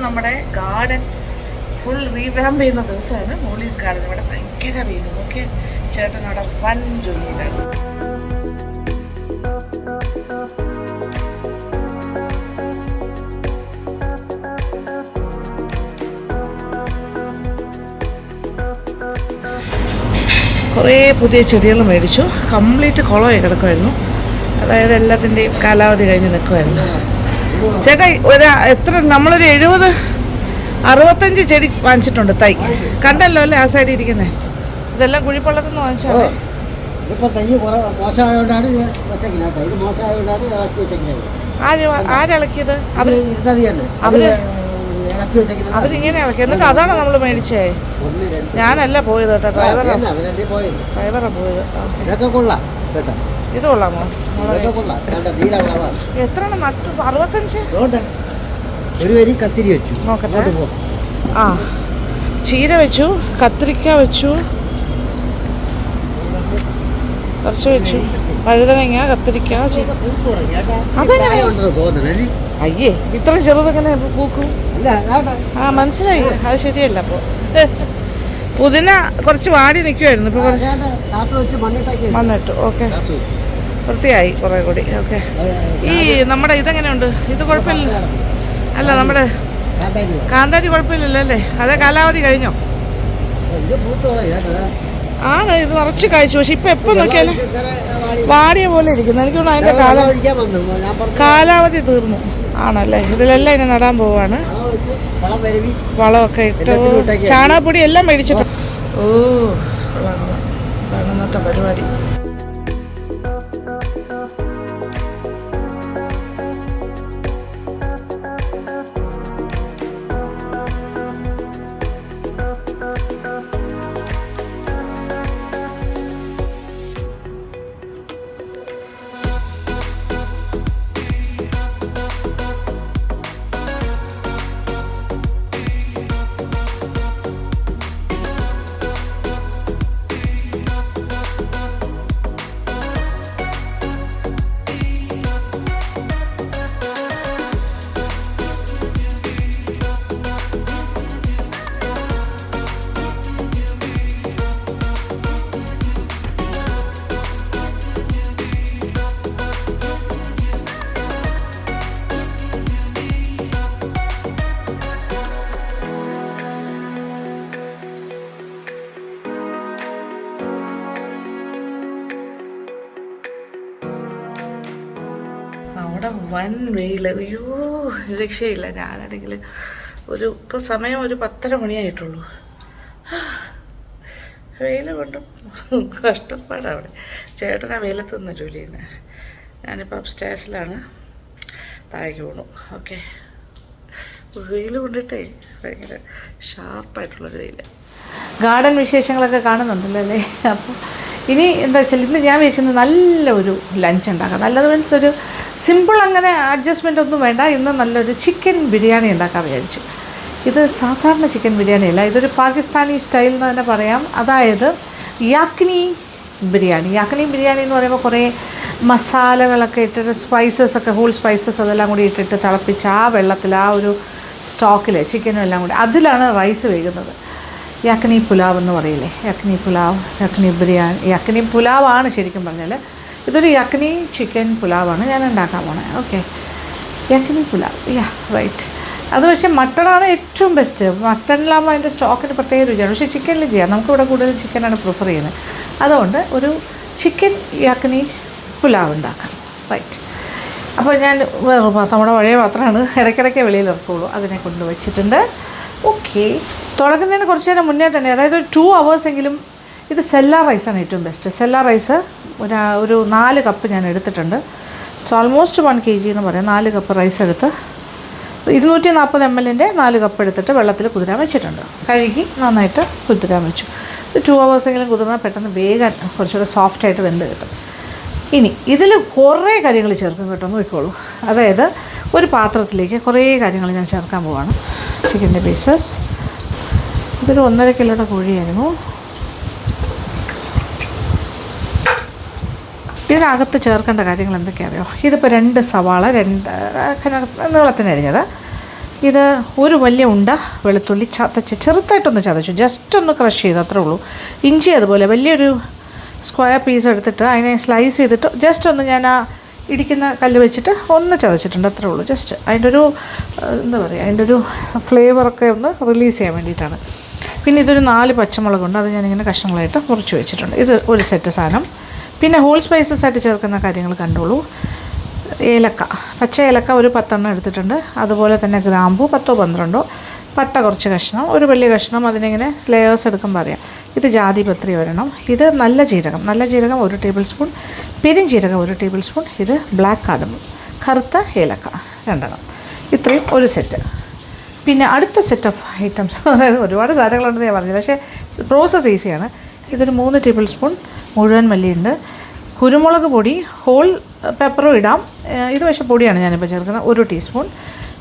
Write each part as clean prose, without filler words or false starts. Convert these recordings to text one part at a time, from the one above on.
നമ്മുടെ garden full revamp ചെയ്യുന്ന ദിവസമാണ്. മോളീസ് ഗാർഡൻ ഇവിടെ ഭയങ്കര വെയിൽ. ഓക്കെ, ചേട്ടൻ അവിടെ വൻ ജോലിയിലാണ്. കുറേ പുതിയ ചെടികൾ മേടിച്ചു. കംപ്ലീറ്റ് കുളമായി കിടക്കുമായിരുന്നു. അതായത് എല്ലാത്തിൻ്റെയും കാലാവധി കഴിഞ്ഞ് നിൽക്കുമായിരുന്നു. ചേട്ടാ എത്ര നമ്മളൊരു 70-65 ചെടി വാങ്ങിച്ചിട്ടുണ്ട്. തൈ കണ്ടല്ലോ അല്ലേ ആ സൈഡിൽ ഇരിക്കുന്നത്. ഇതെല്ലാം കുഴിപ്പള്ളത്തുനിന്ന് വാങ്ങിച്ചാൽ ആരിളക്കിയത്? അവരിങ്ങനെ ഇളക്കി. എന്നിട്ട് അതാണ് നമ്മൾ മേടിച്ചേ. ഞാനല്ല പോയത് കേട്ടോ, ഡ്രൈവറാ പോയത്. ഇത് കൊള്ളാമോ? എത്രയാണ് നട്ടു? 65. ഒരു വരി കത്തിരി വെച്ചു. നോക്കട്ടെ. ആ, ചീര വെച്ചു, കത്തിരിക്ക വെച്ചു, കുറച്ച് വെച്ചു, വഴുതനങ്ങ, കത്തിരിക്ക. അയ്യേ, ഇത്രയും ചെറുതെങ്ങനെ പൂക്കും? ആ, മനസ്സിലായി. അത് ശരിയല്ല. അപ്പോൾ പുതിന കുറച്ച് വാടി നിൽക്കുമായിരുന്നു. ഇപ്പൊ മണ്ണിട്ടു. ഓക്കെ, വൃത്തിയായി കുറെ കൂടി. ഓക്കെ, ഈ നമ്മുടെ ഇതെങ്ങനെയുണ്ട്? ഇത് കുഴപ്പമില്ല അല്ല? നമ്മുടെ കാന്താരി കുഴപ്പമില്ലല്ലോ അല്ലേ? അതേ കാലാവധി കഴിഞ്ഞോ? ആണ്, ഇത് നിറച്ച് കഴിച്ചു. പക്ഷെ ഇപ്പൊ എപ്പോ നോക്കിയാലും വാടിയ പോലെ ഇരിക്കുന്നു. എനിക്ക് തോന്നുന്നു അതിന്റെ കാലാവധി തീർന്നു. ആണല്ലേ? ഇതിലെല്ലാം ഇനി നടാൻ പോവാണ്. വളമൊക്കെ ഇട്ട് ചാണകപ്പൊടി എല്ലാം മേടിച്ചിട്ട്. ഓ, ഇന്നത്തെ പരിപാടി. അവിടെ വൻ വെയിൽ. അയ്യോ, രക്ഷയില്ല. ഞാനാണെങ്കിൽ ഇപ്പം സമയം ഒരു 10:30 മണിയായിട്ടുള്ളൂ. വെയിൽ കൊണ്ടും കഷ്ടപ്പാടാണ് അവിടെ. ചേട്ടനാ വെയിലത്ത് നിന്ന് ജോലി ചെയ്യുന്നത്. ഞാനിപ്പോൾ അപ്സ്റ്റേഴ്സിലാണ്, താഴേക്ക് പോകണം. ഓക്കെ, വെയിൽ കൊണ്ടിട്ടേ ഭയങ്കര ഷാർപ്പായിട്ടുള്ളൊരു വെയിൽ. ഗാർഡൻ വിശേഷങ്ങളൊക്കെ കാണുന്നുണ്ടല്ലോ അല്ലേ? അപ്പോൾ ഇനി എന്താ വെച്ചാൽ ഇന്ന് ഞാൻ വിചാരിച്ചത് നല്ലൊരു ലഞ്ച് ഉണ്ടാക്കാം. നല്ലത് മീൻസ് ഒരു സിമ്പിൾ, അങ്ങനെ അഡ്ജസ്റ്റ്മെൻ്റ് ഒന്നും വേണ്ട. ഇന്ന് നല്ലൊരു ചിക്കൻ ബിരിയാണി ഉണ്ടാക്കാൻ വിചാരിച്ചു. ഇത് സാധാരണ ചിക്കൻ ബിരിയാണി അല്ല, ഇതൊരു പാകിസ്ഥാനി സ്റ്റൈൽ എന്ന് തന്നെ പറയാം. അതായത് യാക്നി ബിരിയാണി. യാക്നി ബിരിയാണി എന്ന് പറയുമ്പോൾ കുറേ മസാലകളൊക്കെ ഇട്ടിട്ട് സ്പൈസസൊക്കെ, ഹോൾ സ്പൈസസ് അതെല്ലാം കൂടി ഇട്ടിട്ട് തിളപ്പിച്ച് ആ വെള്ളത്തിൽ, ആ ഒരു സ്റ്റോക്കിൽ ചിക്കനും എല്ലാം കൂടി അതിലാണ് റൈസ് വേകുന്നത്. യഖ്നി പുലാവ് എന്ന് പറയില്ലേ? യഖ്നി പുലാവ്, യഖ്നി ബിരിയാണി. യഖ്നി പുലാവാണ് ശരിക്കും പറഞ്ഞാൽ. ഇതൊരു യഖ്നി ചിക്കൻ പുലാവാണ് ഞാൻ ഉണ്ടാക്കാൻ പോണത്. ഓക്കെ, യഖ്നി പുലാവ്. റൈറ്റ്. അത് പക്ഷേ മട്ടണാണ് ഏറ്റവും ബെസ്റ്റ്. മട്ടണിലാകുമ്പോൾ അതിൻ്റെ സ്റ്റോക്കിന് പ്രത്യേക രുചിയാണ്. പക്ഷേ ചിക്കനിൽ ചെയ്യാം. നമുക്കിവിടെ കൂടുതൽ ചിക്കനാണ് പ്രിഫർ ചെയ്യുന്നത്. അതുകൊണ്ട് ഒരു ചിക്കൻ യഖ്നി പുലാവ് ഉണ്ടാക്കാം. റൈറ്റ്. അപ്പോൾ ഞാൻ നമ്മുടെ പഴയ പാത്രമാണ്, ഇടയ്ക്കിടയ്ക്ക് വെളിയിൽ ഇറക്കുള്ളൂ, അതിനെ കൊണ്ട് വെച്ചിട്ടുണ്ട്. ഓക്കെ, തുടങ്ങുന്നതിന് കുറച്ച് നേരം മുന്നേ തന്നെ, അതായത് ഒരു 2 hours എങ്കിലും. ഇത് സെല്ലാർ റൈസാണ് ഏറ്റവും ബെസ്റ്റ്. സെല്ലാർ റൈസ് ഒരു 4 കപ്പ് ഞാൻ എടുത്തിട്ടുണ്ട്. ഓൾമോസ്റ്റ് 1 kg എന്ന് പറയാം. 4 കപ്പ് റൈസ് എടുത്ത് 240 ml 4 കപ്പ് എടുത്തിട്ട് വെള്ളത്തിൽ കുതിരാൻ വെച്ചിട്ടുണ്ട്. കഴുകി നന്നായിട്ട് കുതിരാൻ വെച്ചു. 2 hours എങ്കിലും കുതിർന്നാൽ പെട്ടെന്ന് വേഗം കുറച്ചുകൂടെ സോഫ്റ്റായിട്ട് വെന്ത് കിട്ടും. ഇനി ഇതിൽ കുറേ കാര്യങ്ങൾ ചേർക്കും കേട്ടോ, നോക്കിക്കോളൂ. അതായത് ഒരു പാത്രത്തിലേക്ക് കുറേ കാര്യങ്ങൾ ഞാൻ ചേർക്കാൻ പോവാണ്. ചിക്കൻ്റെ പീസസ്. ഇതൊരു 1.5 കിലോയുടെ കോഴിയായിരുന്നു. ഇതിനകത്ത് ചേർക്കേണ്ട കാര്യങ്ങൾ എന്തൊക്കെയാണെന്നറിയോ? ഇതിപ്പോൾ 2 സവാള, 2 നീളത്തിന് അരിഞ്ഞത്, ഇത് ഒരു വലിയ ഉണ്ട വെളുത്തുള്ളി ചതച്ച് ചെറുതായിട്ടൊന്ന് ചതച്ചു, ജസ്റ്റ് ഒന്ന് ക്രഷ് ചെയ്തു, അത്രേ ഉള്ളൂ. ഇഞ്ചി അതുപോലെ വലിയൊരു സ്ക്വയർ പീസ് എടുത്തിട്ട് അതിനെ സ്ലൈസ് ചെയ്തിട്ട് ജസ്റ്റ് ഒന്ന് ഞാൻ ആ ഇടിക്കുന്ന കല്ല് വെച്ചിട്ട് ഒന്ന് ചതച്ചിട്ടുണ്ട്, അത്രേ ഉള്ളൂ. ജസ്റ്റ് അതിൻ്റെ ഒരു എന്താ പറയുക, അതിൻ്റെ ഒരു ഫ്ലേവറൊക്കെ ഒന്ന് റിലീസ് ചെയ്യാൻ വേണ്ടിയിട്ടാണ്. പിന്നെ ഇതൊരു 4 പച്ചമുളകുണ്ട്, അത് ഞാനിങ്ങനെ കഷ്ണങ്ങളായിട്ട് മുറിച്ച് വെച്ചിട്ടുണ്ട്. ഇത് ഒരു സെറ്റ് സാധനം. പിന്നെ ഹോൾ സ്പൈസസ് ആയിട്ട് ചേർക്കുന്ന കാര്യങ്ങൾ കണ്ടോളൂ. ഏലക്ക, പച്ച ഏലക്ക ഒരു 10 എടുത്തിട്ടുണ്ട്. അതുപോലെ തന്നെ ഗ്രാമ്പു 10-12, പട്ട കുറച്ച് കഷ്ണം, ഒരു വലിയ കഷ്ണം, അതിനിങ്ങനെ ലെയേഴ്സ് എടുക്കുമ്പോൾ അറിയാം. ഇത് ജാതിപത്രി ഒരെണ്ണം. ഇത് നല്ല ജീരകം 1 ടേബിൾ സ്പൂൺ, പെരുംജീരകം 1 ടേബിൾ സ്പൂൺ. ഇത് ബ്ലാക്ക് കാർഡമം, കറുത്ത ഏലക്ക 2. ഇത്രയും ഒരു സെറ്റ്. പിന്നെ അടുത്ത സെറ്റ് ഓഫ് ഐറ്റംസ്, അതായത് ഒരുപാട് സാധനങ്ങളുണ്ടെന്ന് ഞാൻ പറഞ്ഞില്ല, പക്ഷേ പ്രോസസ്സ് ഈസിയാണ്. ഇതൊരു 3 ടേബിൾ സ്പൂൺ മുഴുവൻ മല്ലിയുണ്ട്. കുരുമുളക് പൊടി, ഹോൾ പെപ്പറും ഇടാം. ഇത് പക്ഷേ പൊടിയാണ് ഞാനിപ്പോൾ ചേർക്കുന്നത്. 1 ടീസ്പൂൺ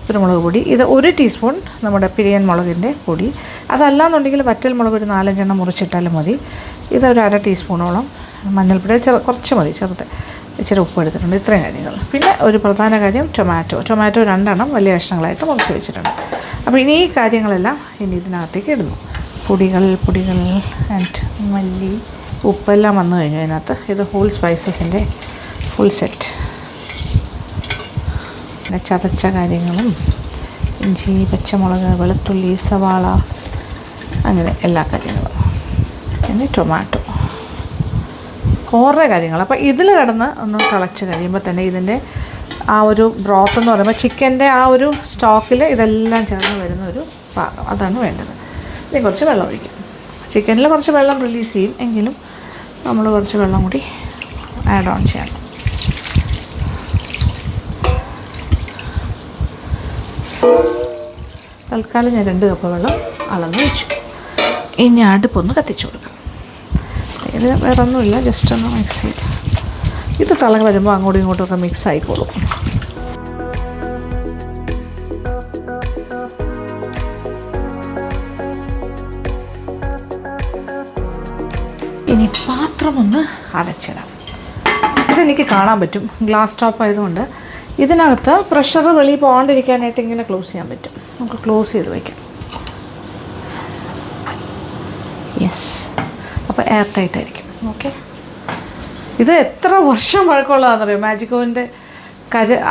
കുരുമുളക് പൊടി. ഇത് 1 ടീസ്പൂൺ നമ്മുടെ പിരിയൻ മുളകിൻ്റെ പൊടി. അതല്ലാന്നുണ്ടെങ്കിൽ വറ്റൽ മുളക് ഒരു 4-5 മുറിച്ചിട്ടാലും മതി. ഇതൊരു 1/2 ടീസ്പൂണോളം മഞ്ഞൾപ്പൊടി, കുറച്ച് മതി, ചെറുത്. ഇച്ചിരി ഉപ്പ് എടുത്തിട്ടുണ്ട്. ഇത്രയും കാര്യങ്ങൾ. പിന്നെ ഒരു പ്രധാന കാര്യം ടൊമാറ്റോ 2 വലിയ കഷ്ണങ്ങളായിട്ട് മുറിച്ച് വെച്ചിട്ടുണ്ട്. അപ്പോൾ ഇനി ഈ കാര്യങ്ങളെല്ലാം ഇനി ഇതിനകത്തേക്ക് ഇടുന്നു. പൊടികൾ ആൻഡ് മല്ലി, ഉപ്പെല്ലാം വന്നു കഴിഞ്ഞു അതിനകത്ത്. ഇത് ഹോൾ സ്പൈസസിൻ്റെ ഫുൾ സെറ്റ്. പിന്നെ ചതച്ച കാര്യങ്ങളും ഇഞ്ചി, പച്ചമുളക്, വെളുത്തുള്ളി, സവാള, അങ്ങനെ എല്ലാ കാര്യങ്ങളും. പിന്നെ ടൊമാറ്റോ, കുറേ കാര്യങ്ങൾ. അപ്പോൾ ഇതിൽ കിടന്ന് ഒന്ന് തിളച്ച് കഴിയുമ്പോൾ തന്നെ ഇതിൻ്റെ ആ ഒരു ബ്രോത്ത് എന്ന് പറയുമ്പോൾ ചിക്കൻ്റെ ആ ഒരു സ്റ്റോക്കിൽ ഇതെല്ലാം ചേർന്ന് വരുന്ന ഒരു പാകം, അതാണ് വേണ്ടത്. ഇനി കുറച്ച് വെള്ളം ഒഴിക്കും. ചിക്കനിൽ കുറച്ച് വെള്ളം റിലീസ് ചെയ്യും, എങ്കിലും നമ്മൾ കുറച്ച് വെള്ളം കൂടി ആഡ് ഓൺ ചെയ്യണം. തൽക്കാലം ഞാൻ 2 കപ്പ് വെള്ളം അളന്ന് വെച്ചു. ഇനി അടുപ്പൊന്ന് കത്തിച്ചു കൊടുക്കാം. ഇത് വേറെ ഒന്നുമില്ല, ജസ്റ്റ് ഒന്ന് മിക്സ് ചെയ്ത് ഇത് തിള വരുമ്പോൾ അങ്ങോട്ടും ഇങ്ങോട്ടുമൊക്കെ മിക്സ് ആയിക്കോളും. ഇനി പാത്രം ഒന്ന് അടച്ചിടാം. ഇതെനിക്ക് കാണാൻ പറ്റും, ഗ്ലാസ് ടോപ്പ് ആയതുകൊണ്ട്. ഇതിനകത്ത് പ്രഷർ വെളിയിൽ പോകാണ്ടിരിക്കാനായിട്ട് ഇങ്ങനെ ക്ലോസ് ചെയ്യാൻ പറ്റും. നമുക്ക് ക്ലോസ് ചെയ്ത് വയ്ക്കാം. യെസ്, അപ്പോൾ എയർ ടൈറ്റ് ആയിരിക്കും. ഓക്കെ, ഇത് എത്ര വർഷം പഴക്കമുള്ളതാണെന്നറിയോ? മാജിക്കോവിൻ്റെ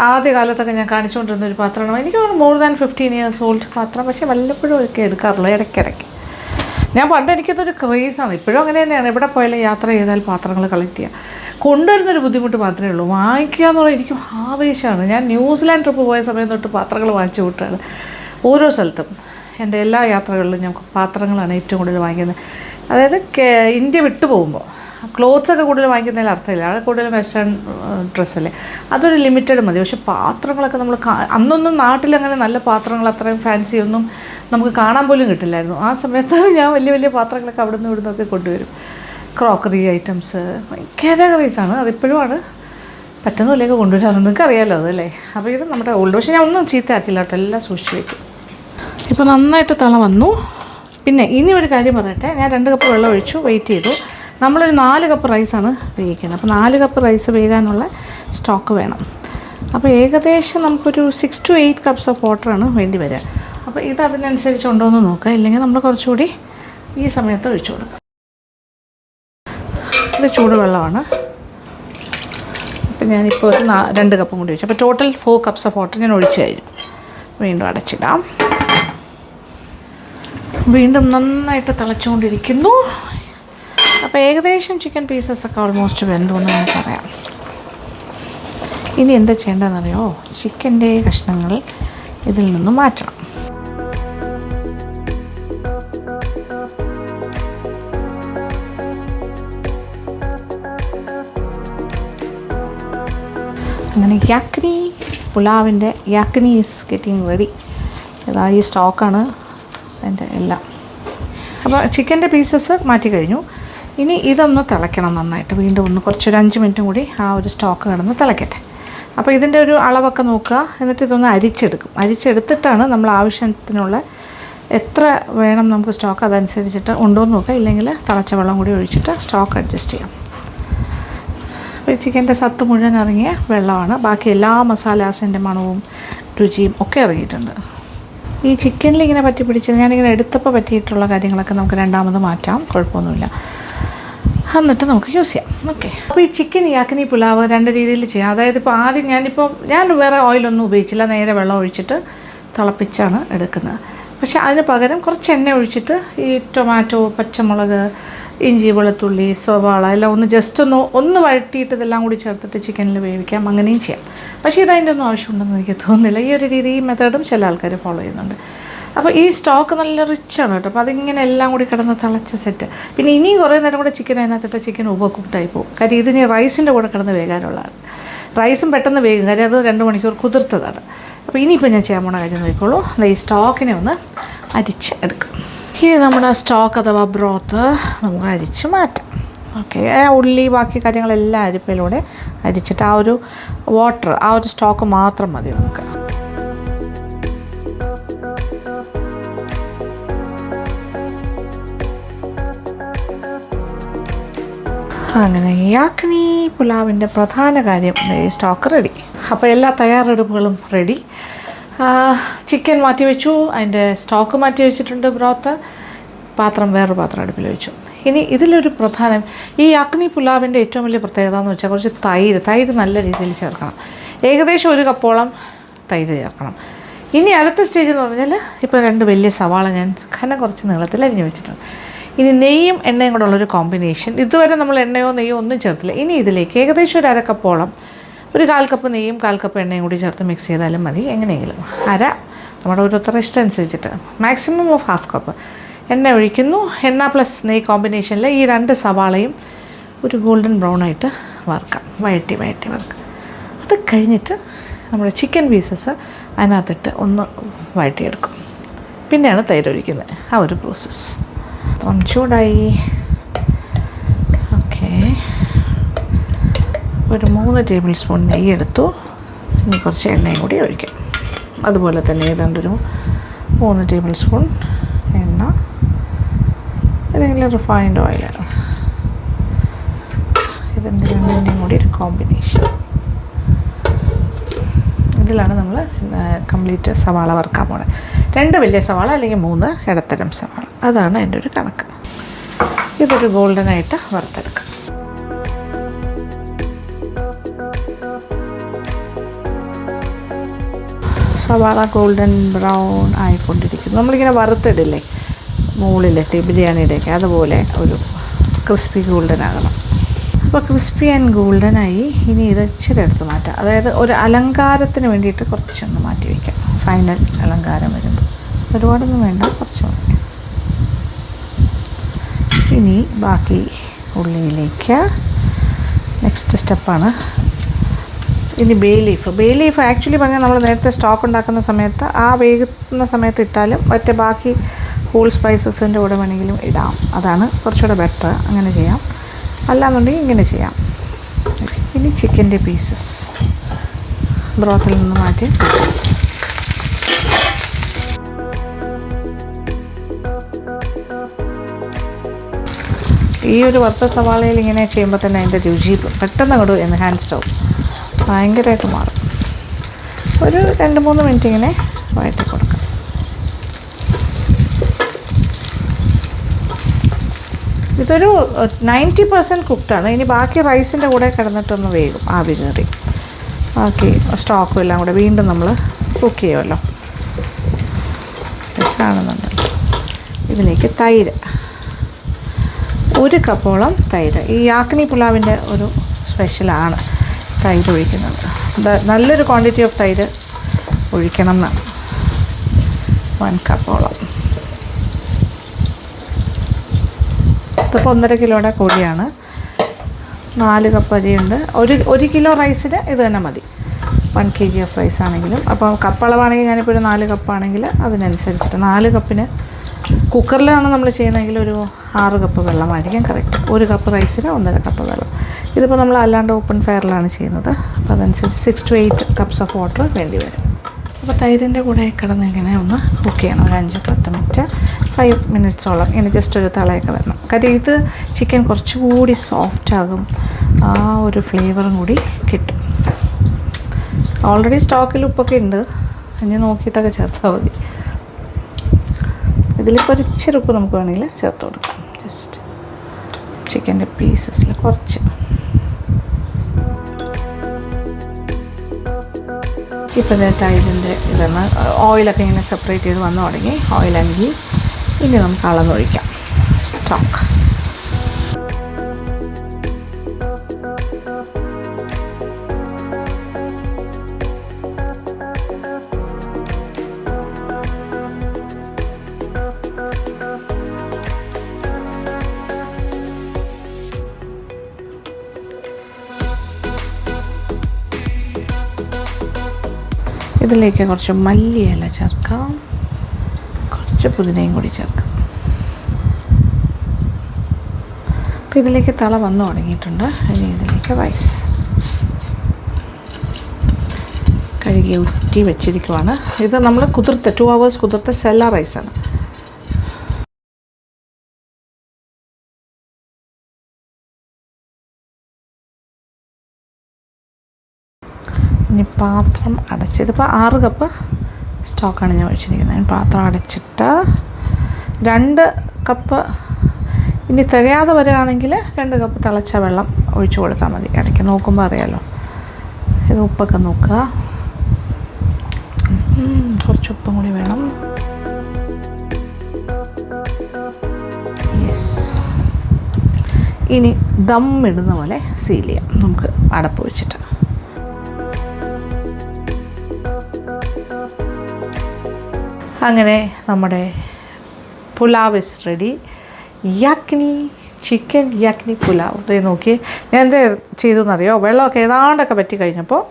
ആദ്യ കാലത്തൊക്കെ ഞാൻ കാണിച്ചുകൊണ്ടിരുന്ന ഒരു പാത്രമാണ്. എനിക്ക് മോർ ദാൻ 15 years ഓൾഡ് പാത്രം. പക്ഷേ വല്ലപ്പോഴും ഒക്കെ എടുക്കാറുള്ളൂ, ഇടയ്ക്കിടയ്ക്ക്. ഞാൻ പണ്ട് എനിക്കതൊരു ക്രേസാണ്, ഇപ്പോഴും അങ്ങനെ തന്നെയാണ്. എവിടെ പോയാലും യാത്ര ചെയ്താൽ പാത്രങ്ങൾ കളക്ട് ചെയ്യുക. കൊണ്ടുവരുന്നൊരു ബുദ്ധിമുട്ട് മാത്രമേ ഉള്ളൂ. വാങ്ങിക്കുക എന്ന് പറഞ്ഞാൽ എനിക്ക് ആവേശമാണ്. ഞാൻ ന്യൂസിലാൻഡ് ട്രിപ്പ് പോയ സമയം തൊട്ട് പാത്രങ്ങൾ വാങ്ങിച്ചു കൂട്ടാണ്. ഓരോ സ്ഥലത്തും എൻ്റെ എല്ലാ യാത്രകളിലും ഞാൻ പാത്രങ്ങളാണ് ഏറ്റവും കൂടുതൽ വാങ്ങിക്കുന്നത്. അതായത് ഇന്ത്യ വിട്ടു പോകുമ്പോൾ ക്ലോത്ത്സൊക്കെ കൂടുതൽ വാങ്ങിക്കുന്നതിൽ അർത്ഥമില്ല, അത് കൂടുതൽ വെസ്റ്റേൺ ഡ്രസ്സല്ലേ, അതൊരു ലിമിറ്റഡ് മതി. പക്ഷേ പാത്രങ്ങളൊക്കെ നമ്മൾ അന്നൊന്നും നാട്ടിലങ്ങനെ നല്ല പാത്രങ്ങൾ അത്രയും ഫാൻസി ഒന്നും നമുക്ക് കാണാൻ പോലും കിട്ടില്ലായിരുന്നു. ആ സമയത്താണ് ഞാൻ വലിയ വലിയ പാത്രങ്ങളൊക്കെ അവിടെ നിന്ന് ഇവിടെ നിന്നൊക്കെ കൊണ്ടുവരും. ക്രോക്കറി ഐറ്റംസ് ഭയങ്കര ക്രേസാണ്. അതിപ്പോഴുമാണ് പറ്റുന്നില്ലേക്ക് കൊണ്ടുവരാറുണ്ട്. നിങ്ങൾക്ക് അറിയാമല്ലോ അതല്ലേ. അപ്പോൾ ഇത് നമ്മുടെ ഓൾഡ്. പക്ഷേ ഞാൻ ഒന്നും ചീത്തയാക്കില്ല കേട്ടോ, എല്ലാം സൂക്ഷിച്ച് വയ്ക്കും. ഇപ്പോൾ നന്നായിട്ട് തള വന്നു. പിന്നെ ഇനി ഒരു കാര്യം പറയട്ടെ, ഞാൻ 2 കപ്പ് വെള്ളം ഒഴിച്ചു, വെയിറ്റ് ചെയ്തു. നമ്മളൊരു 4 കപ്പ് റൈസാണ് വേവിക്കുന്നത്. അപ്പോൾ 4 കപ്പ് റൈസ് വേകാനുള്ള സ്റ്റോക്ക് വേണം. അപ്പോൾ ഏകദേശം നമുക്കൊരു 6 to 8 cups ഓഫ് വാട്ടറാണ് വേണ്ടി വരിക. അപ്പോൾ ഇത് അതിനനുസരിച്ച് ഉണ്ടോ എന്ന് നോക്കുക, ഇല്ലെങ്കിൽ നമ്മൾ കുറച്ചുകൂടി ഈ സമയത്ത് ഒഴിച്ചു കൊടുക്കുക. ഇത് ചൂടുവെള്ളമാണ്. അപ്പോൾ ഞാനിപ്പോൾ ഒരു 2 കപ്പും കൂടി ഒഴിച്ചു. അപ്പോൾ ടോട്ടൽ 4 cups ഓഫ് വാട്ടർ ഞാൻ ഒഴിച്ച് കഴിഞ്ഞു. വീണ്ടും അടച്ചിടാം. വീണ്ടും നന്നായിട്ട് തിളച്ചുകൊണ്ടിരിക്കുന്നു. അപ്പോൾ ഏകദേശം ചിക്കൻ പീസസൊക്കെ ഓൾമോസ്റ്റ് വെന്തു എന്ന് നമുക്ക് പറയാം. ഇനി എന്താ ചെയ്യേണ്ടതെന്നറിയോ? ചിക്കൻ്റെ കഷ്ണങ്ങൾ ഇതിൽ നിന്ന് മാറ്റണം. അങ്ങനെ യാക്നി പുലാവിൻ്റെ യാക്നി ഈസ് ഗെറ്റിംഗ് റെഡി. ഇതാ ഈ സ്റ്റോക്കാണ് എൻ്റെ എല്ലാം. അപ്പോൾ ചിക്കൻ്റെ പീസസ് മാറ്റി കഴിഞ്ഞു. ഇനി ഇതൊന്ന് തിളയ്ക്കണം നന്നായിട്ട്. വീണ്ടും ഒന്ന് കുറച്ചൊരു 5 മിനിറ്റും കൂടി ആ ഒരു സ്റ്റോക്ക് കിടന്ന് തിളയ്ക്കട്ടെ. അപ്പോൾ ഇതിൻ്റെ ഒരു അളവൊക്കെ നോക്കുക. എന്നിട്ട് ഇതൊന്ന് അരിച്ചെടുക്കും. അരിച്ചെടുത്തിട്ടാണ് നമ്മൾ ആവശ്യത്തിനുള്ള എത്ര വേണം നമുക്ക് സ്റ്റോക്ക് അതനുസരിച്ചിട്ട് ഉണ്ടോ എന്ന് നോക്കുക. ഇല്ലെങ്കിൽ തിളച്ച വെള്ളം കൂടി ഒഴിച്ചിട്ട് സ്റ്റോക്ക് അഡ്ജസ്റ്റ് ചെയ്യാം. അപ്പോൾ ചിക്കൻ്റെ സത്ത് മുഴുവൻ ഇറങ്ങിയ വെള്ളമാണ്. ബാക്കി എല്ലാ മസാലാസിൻ്റെ മണവും രുചിയും ഒക്കെ ഇറങ്ങിയിട്ടുണ്ട്. ഈ ചിക്കനിൽ ഇങ്ങനെ പറ്റി പിടിച്ച് ഞാനിങ്ങനെ എടുത്തപ്പോൾ പറ്റിയിട്ടുള്ള കാര്യങ്ങളൊക്കെ നമുക്ക് രണ്ടാമത് മാറ്റാം, കുഴപ്പമൊന്നുമില്ല. എന്നിട്ട് നമുക്ക് യൂസ് ചെയ്യാം. ഓക്കെ. അപ്പോൾ ഈ ചിക്കൻ യാക്കിനി പുലാവ് 2 രീതിയിൽ ചെയ്യാം. അതായത് ഇപ്പോൾ ആദ്യം ഞാൻ വേറെ ഓയിലൊന്നും ഉപയോഗിച്ചില്ല, നേരെ വെള്ളം ഒഴിച്ചിട്ട് തിളപ്പിച്ചാണ് എടുക്കുന്നത്. പക്ഷേ അതിന് പകരം കുറച്ച് എണ്ണ ഒഴിച്ചിട്ട് ഈ ടൊമാറ്റോ, പച്ചമുളക്, ഇഞ്ചി, വെളുത്തുള്ളി, സവാള എല്ലാം ഒന്ന് ജസ്റ്റ് ഒന്ന് വഴറ്റിയിട്ട് ഇതെല്ലാം കൂടി ചേർത്തിട്ട് ചിക്കനിൽ വേവിക്കാം, അങ്ങനെയും ചെയ്യാം. പക്ഷേ ഇതതിൻ്റെ ഒന്നും ആവശ്യമുണ്ടെന്ന് എനിക്ക് തോന്നുന്നില്ല. ഈ ഒരു രീതി, ഈ മെത്തേഡും ചില ആൾക്കാർ ഫോളോ ചെയ്യുന്നുണ്ട്. അപ്പോൾ ഈ സ്റ്റോക്ക് നല്ല റിച്ചാണ് കേട്ടോ. അപ്പോൾ അതിങ്ങനെ എല്ലാം കൂടി കിടന്ന് തിളച്ച സെറ്റ്. പിന്നെ ഇനിയും കുറേ നേരം കൂടെ ചിക്കൻ അതിനകത്തിട്ട് ചിക്കൻ ഓവർ കുക്ക്ഡായി പോകും. കാര്യം ഇതിന് റൈസിൻ്റെ കൂടെ കിടന്ന് വേകാനുള്ളതാണ്. റൈസും പെട്ടെന്ന് വേഗം, കാര്യം അത് 2 മണിക്കൂർ കുതിർത്തതാണ്. അപ്പോൾ ഇനിയിപ്പോൾ ഞാൻ ചെയ്യാൻ പോണ കാര്യം നോക്കിക്കോളൂ. ഈ സ്റ്റോക്കിനെ ഒന്ന് അരിച്ച് എടുക്കും. ഇനി നമ്മുടെ സ്റ്റോക്ക് അഥവാ ബ്രോത്ത് നമുക്ക് അരിച്ച് മാറ്റാം. ഓക്കെ. ഉള്ളി ബാക്കി കാര്യങ്ങളെല്ലാം അരിപ്പയിലൂടെ അരിച്ചിട്ട് ആ ഒരു വാട്ടർ, ആ ഒരു സ്റ്റോക്ക് മാത്രം മതി നമുക്ക്. അങ്ങനെ യാക്കിനി പുലാവിൻ്റെ പ്രധാന കാര്യം ഈ സ്റ്റോക്ക് റെഡി. അപ്പോൾ എല്ലാ തയ്യാറെടുപ്പുകളും റെഡി. ചിക്കൻ മാറ്റി വെച്ചു, അതിൻ്റെ സ്റ്റോക്ക് മാറ്റി വെച്ചിട്ടുണ്ട്, ബ്രോത്ത്. വേറൊരു പാത്രം അടുപ്പിൽ വെച്ചു. ഇനി ഇതിലൊരു പ്രധാനം, ഈ യാക്കിനി പുലാവിൻ്റെ ഏറ്റവും വലിയ പ്രത്യേകത എന്ന് വെച്ചാൽ കുറച്ച് തൈര് നല്ല രീതിയിൽ ചേർക്കണം. ഏകദേശം 1 കപ്പോളം തൈര് ചേർക്കണം. ഇനി അടുത്ത സ്റ്റേജ് എന്ന് പറഞ്ഞാൽ ഇപ്പോൾ 2 വലിയ സവാള ഞാൻ കുറച്ച് നീളത്തിൽ അരിഞ്ഞ് വെച്ചിട്ടുണ്ട്. ഇനി നെയ്യും എണ്ണയും കൂടെ ഉള്ളൊരു കോമ്പിനേഷൻ. ഇതുവരെ നമ്മൾ എണ്ണയോ നെയ്യോ ഒന്നും ചേർത്തില്ല. ഇനി ഇതിലേക്ക് ഏകദേശം 1/2 കപ്പോളം, 1/4 കപ്പ് നെയ്യും 1/4 കപ്പ് എണ്ണയും കൂടി ചേർത്ത് മിക്സ് ചെയ്താലും മതി. എങ്ങനെയെങ്കിലും നമ്മുടെ ഓരോരുത്തരുടെ ഇഷ്ടം അനുസരിച്ചിട്ട് മാക്സിമം ഓഫ് 1/2 കപ്പ് എണ്ണ ഒഴിക്കുന്നു. എണ്ണ പ്ലസ് നെയ്യ് കോമ്പിനേഷനിൽ ഈ 2 സവാളയും ഒരു ഗോൾഡൻ ബ്രൗൺ ആയിട്ട് വറുക്കാം, വഴറ്റി വറുക്കാം. അത് കഴിഞ്ഞിട്ട് നമ്മുടെ ചിക്കൻ പീസസ് അതിനകത്തിട്ട് ഒന്ന് വഴറ്റിയെടുക്കും. പിന്നെയാണ് തൈര് ഒഴിക്കുന്നത്. ആ ഒരു പ്രോസസ്സ്. ചൂടായി. ഓക്കെ. ഒരു 3 ടേബിൾ സ്പൂൺ നെയ്യ് എടുത്തു. ഇനി കുറച്ച് എണ്ണയും കൂടി ഒഴിക്കാം. അതുപോലെ തന്നെ ഏതാണ്ടൊരു 3 ടേബിൾ സ്പൂൺ എണ്ണ, ഏതെങ്കിലും റിഫൈൻഡ് ഓയിൽ. ഇതിൻ്റെ രണ്ടിൻ്റെയും കൂടി ഒരു കോമ്പിനേഷൻ. ഇതിലാണ് നമ്മൾ കംപ്ലീറ്റ് സവാള വറുക്കാൻ പോകുന്നത്. 2 വലിയ സവാള അല്ലെങ്കിൽ 3 ഇടത്തരം സവാള, അതാണ് എൻ്റെ ഒരു കണക്ക്. ഇതൊരു ഗോൾഡനായിട്ട് വറുത്തെടുക്കാം. സവാള ഗോൾഡൻ ബ്രൗൺ ആയിക്കൊണ്ടിരിക്കുന്നു. നമ്മളിങ്ങനെ വറുത്തിടില്ലേ മുകളിലിട്ട് ബിരിയാണിയുടെയൊക്കെ, അതുപോലെ ഒരു ക്രിസ്പി ഗോൾഡൻ ആകണം. അപ്പോൾ ക്രിസ്പി ആൻഡ് ഗോൾഡനായി. ഇനി ഇത് ഇച്ചിരി എടുത്ത് മാറ്റാം. അതായത് ഒരു അലങ്കാരത്തിന് വേണ്ടിയിട്ട് കുറച്ചൊന്ന് മാറ്റി വയ്ക്കാം. ഫൈനൽ അലങ്കാരം വരുമ്പോൾ ഒരുപാടൊന്നും വേണ്ട, കുറച്ച് മതി. ഇനി ബാക്കി ഉള്ളിയിലേക്ക് നെക്സ്റ്റ് സ്റ്റെപ്പാണ്. ഇനി ബേ ലീഫ് ആക്ച്വലി പറഞ്ഞാൽ നമ്മൾ നേരത്തെ സ്റ്റോക്ക് ഉണ്ടാക്കുന്ന സമയത്ത് ആ വേകുന്ന സമയത്ത് ഇട്ടാലും മറ്റേ ബാക്കി ഹോൾ സ്പൈസസിൻ്റെ കൂടെ വേണമെങ്കിലും ഇടാം. അതാണ് കുറച്ചുകൂടെ ബെറ്റർ, അങ്ങനെ ചെയ്യാം. അല്ലാന്നുണ്ടെങ്കിൽ ഇങ്ങനെ ചെയ്യാം. ഇനി ചിക്കൻ്റെ പീസസ് ബ്രോത്തിൽ നിന്ന് മാറ്റി ഈ ഒരു വറുത്ത സവാളയിൽ ഇങ്ങനെ ചെയ്യുമ്പോൾ തന്നെ അതിൻ്റെ രുചി പെട്ടെന്ന് അങ്ങോട്ട് എൻഹാൻസ്ഡ് ആവും, ഭയങ്കരമായിട്ട് മാറും. ഒരു 2-3 മിനിറ്റ് ഇങ്ങനെ വഴറ്റി കൊടുക്കാം. ഇതൊരു 90% കുക്ക്ഡാണ്. ഇനി ബാക്കി റൈസിൻ്റെ കൂടെ കിടന്നിട്ടൊന്ന് വേകും, ആവി കയറി. ബാക്കി സ്റ്റോക്കും എല്ലാം കൂടെ വീണ്ടും നമ്മൾ കുക്ക് ചെയ്യുമല്ലോ, കാണുന്നുണ്ട്. ഇതിലേക്ക് തൈര്, 1 കപ്പോളം തൈര്. ഈ യാക്കിനി പുലാവിൻ്റെ ഒരു സ്പെഷ്യലാണ് തൈര് ഒഴിക്കുന്നത്. നല്ലൊരു ക്വാണ്ടിറ്റി ഓഫ് തൈര് ഒഴിക്കണം എന്നാണ്. 1 കപ്പോളം. ഇതിപ്പോൾ 1.5 കിലോയുടെ കോഴിയാണ്. 4 കപ്പ് അരിയുണ്ട്. 1 കിലോ റൈസിന് ഇത് തന്നെ മതി. 1 kg ഓഫ് റൈസ് ആണെങ്കിലും. അപ്പോൾ കപ്പളവാണെങ്കിൽ ഞാനിപ്പോൾ ഒരു 4 കപ്പാണെങ്കിൽ അതിനനുസരിച്ചിട്ട് 4 കപ്പിന് കുക്കറിലാണ് നമ്മൾ ചെയ്യുന്നതെങ്കിൽ ഒരു 6 കപ്പ് വെള്ളമായിരിക്കും കറക്റ്റ്. 1 കപ്പ് റൈസിന് 1.5 കപ്പ് വെള്ളം. ഇതിപ്പോൾ നമ്മൾ അല്ലാണ്ട് ഓപ്പൺ ഫയറിലാണ് ചെയ്യുന്നത്. അപ്പോൾ അതനുസരിച്ച് 6 to 8 കപ്സ് ഓഫ് വാട്ടർ വേണ്ടി വരും. അപ്പോൾ തൈരിൻ്റെ കൂടെ കിടന്ന് ഇങ്ങനെ ഒന്ന് കുക്ക് ചെയ്യണം ഒരു 5-10 മിനിറ്റ്, 5 മിനിറ്റ്സോളം. ഇങ്ങനെ ജസ്റ്റ് ഒരു തളയൊക്കെ വരണം. കാര്യം ഇത് ചിക്കൻ കുറച്ചുകൂടി സോഫ്റ്റ് ആകും, ആ ഒരു ഫ്ലേവറും കൂടി കിട്ടും. ഓൾറെഡി സ്റ്റോക്കിൽ ഉപ്പൊക്കെ ഉണ്ട്, ഇനി നോക്കിയിട്ടൊക്കെ ചേർത്താൽ മതി. ഇതിലിപ്പോൾ ഒരു ഇച്ചിരി ഉപ്പ് നമുക്ക് വേണമെങ്കിൽ ചേർത്ത് കൊടുക്കാം. ജസ്റ്റ് ചിക്കൻ്റെ പീസസിൽ കുറച്ച്. ഇപ്പോൾ ഇതിൻ്റെ ഇതൊന്ന് ഓയിലൊക്കെ ഇങ്ങനെ സെപ്പറേറ്റ് ചെയ്ത് വന്നു തുടങ്ങി. ഓയിലാണെങ്കിൽ ഇനി നമുക്ക് അളന്നൊഴിക്കാം സ്റ്റോക്ക്. ഇതിലേക്ക് കുറച്ച് മല്ലിയില ചേർക്കാം, കുറച്ച് പുതിനയും കൂടി ചേർക്കാം. അപ്പോൾ ഇതിലേക്ക് തള വന്നു തുടങ്ങിയിട്ടുണ്ട്. ഇനി ഇതിലേക്ക് റൈസ് കഴുകി ഊറ്റി വെച്ചിരിക്കുവാണ്. ഇത് നമ്മൾ 2 hours കുതിർത്ത സെല്ല റൈസാണ്. ഇനി പാത്രം അടച്ച്, ഇതിപ്പോൾ 6 കപ്പ് സ്റ്റോക്കാണ് ഞാൻ ഒഴിച്ചിരിക്കുന്നത്. പാത്രം അടച്ചിട്ട് 2 കപ്പ്, ഇനി തികയാതെ വരികയാണെങ്കിൽ 2 കപ്പ് തിളച്ച വെള്ളം ഒഴിച്ചു കൊടുത്താൽ മതി. ഇടയ്ക്ക് നോക്കുമ്പോൾ അറിയാമല്ലോ. ഇത് ഉപ്പൊക്കെ നോക്കുക, കുറച്ച് ഉപ്പും കൂടി വേണം. യെസ്. ഇനി ദം ഇടുന്ന പോലെ സീൽ ചെയ്യാം നമുക്ക് അടപ്പ് വെച്ചിട്ട്. അങ്ങനെ നമ്മുടെ pulao is ready. Yakhni chicken yakhni pulao. ഇത് നോക്കി ഞാൻ എന്ത് ചെയ്തു എന്നറിയോ, വെള്ളമൊക്കെ ഏതാണ്ടൊക്കെ പറ്റി കഴിഞ്ഞപ്പോൾ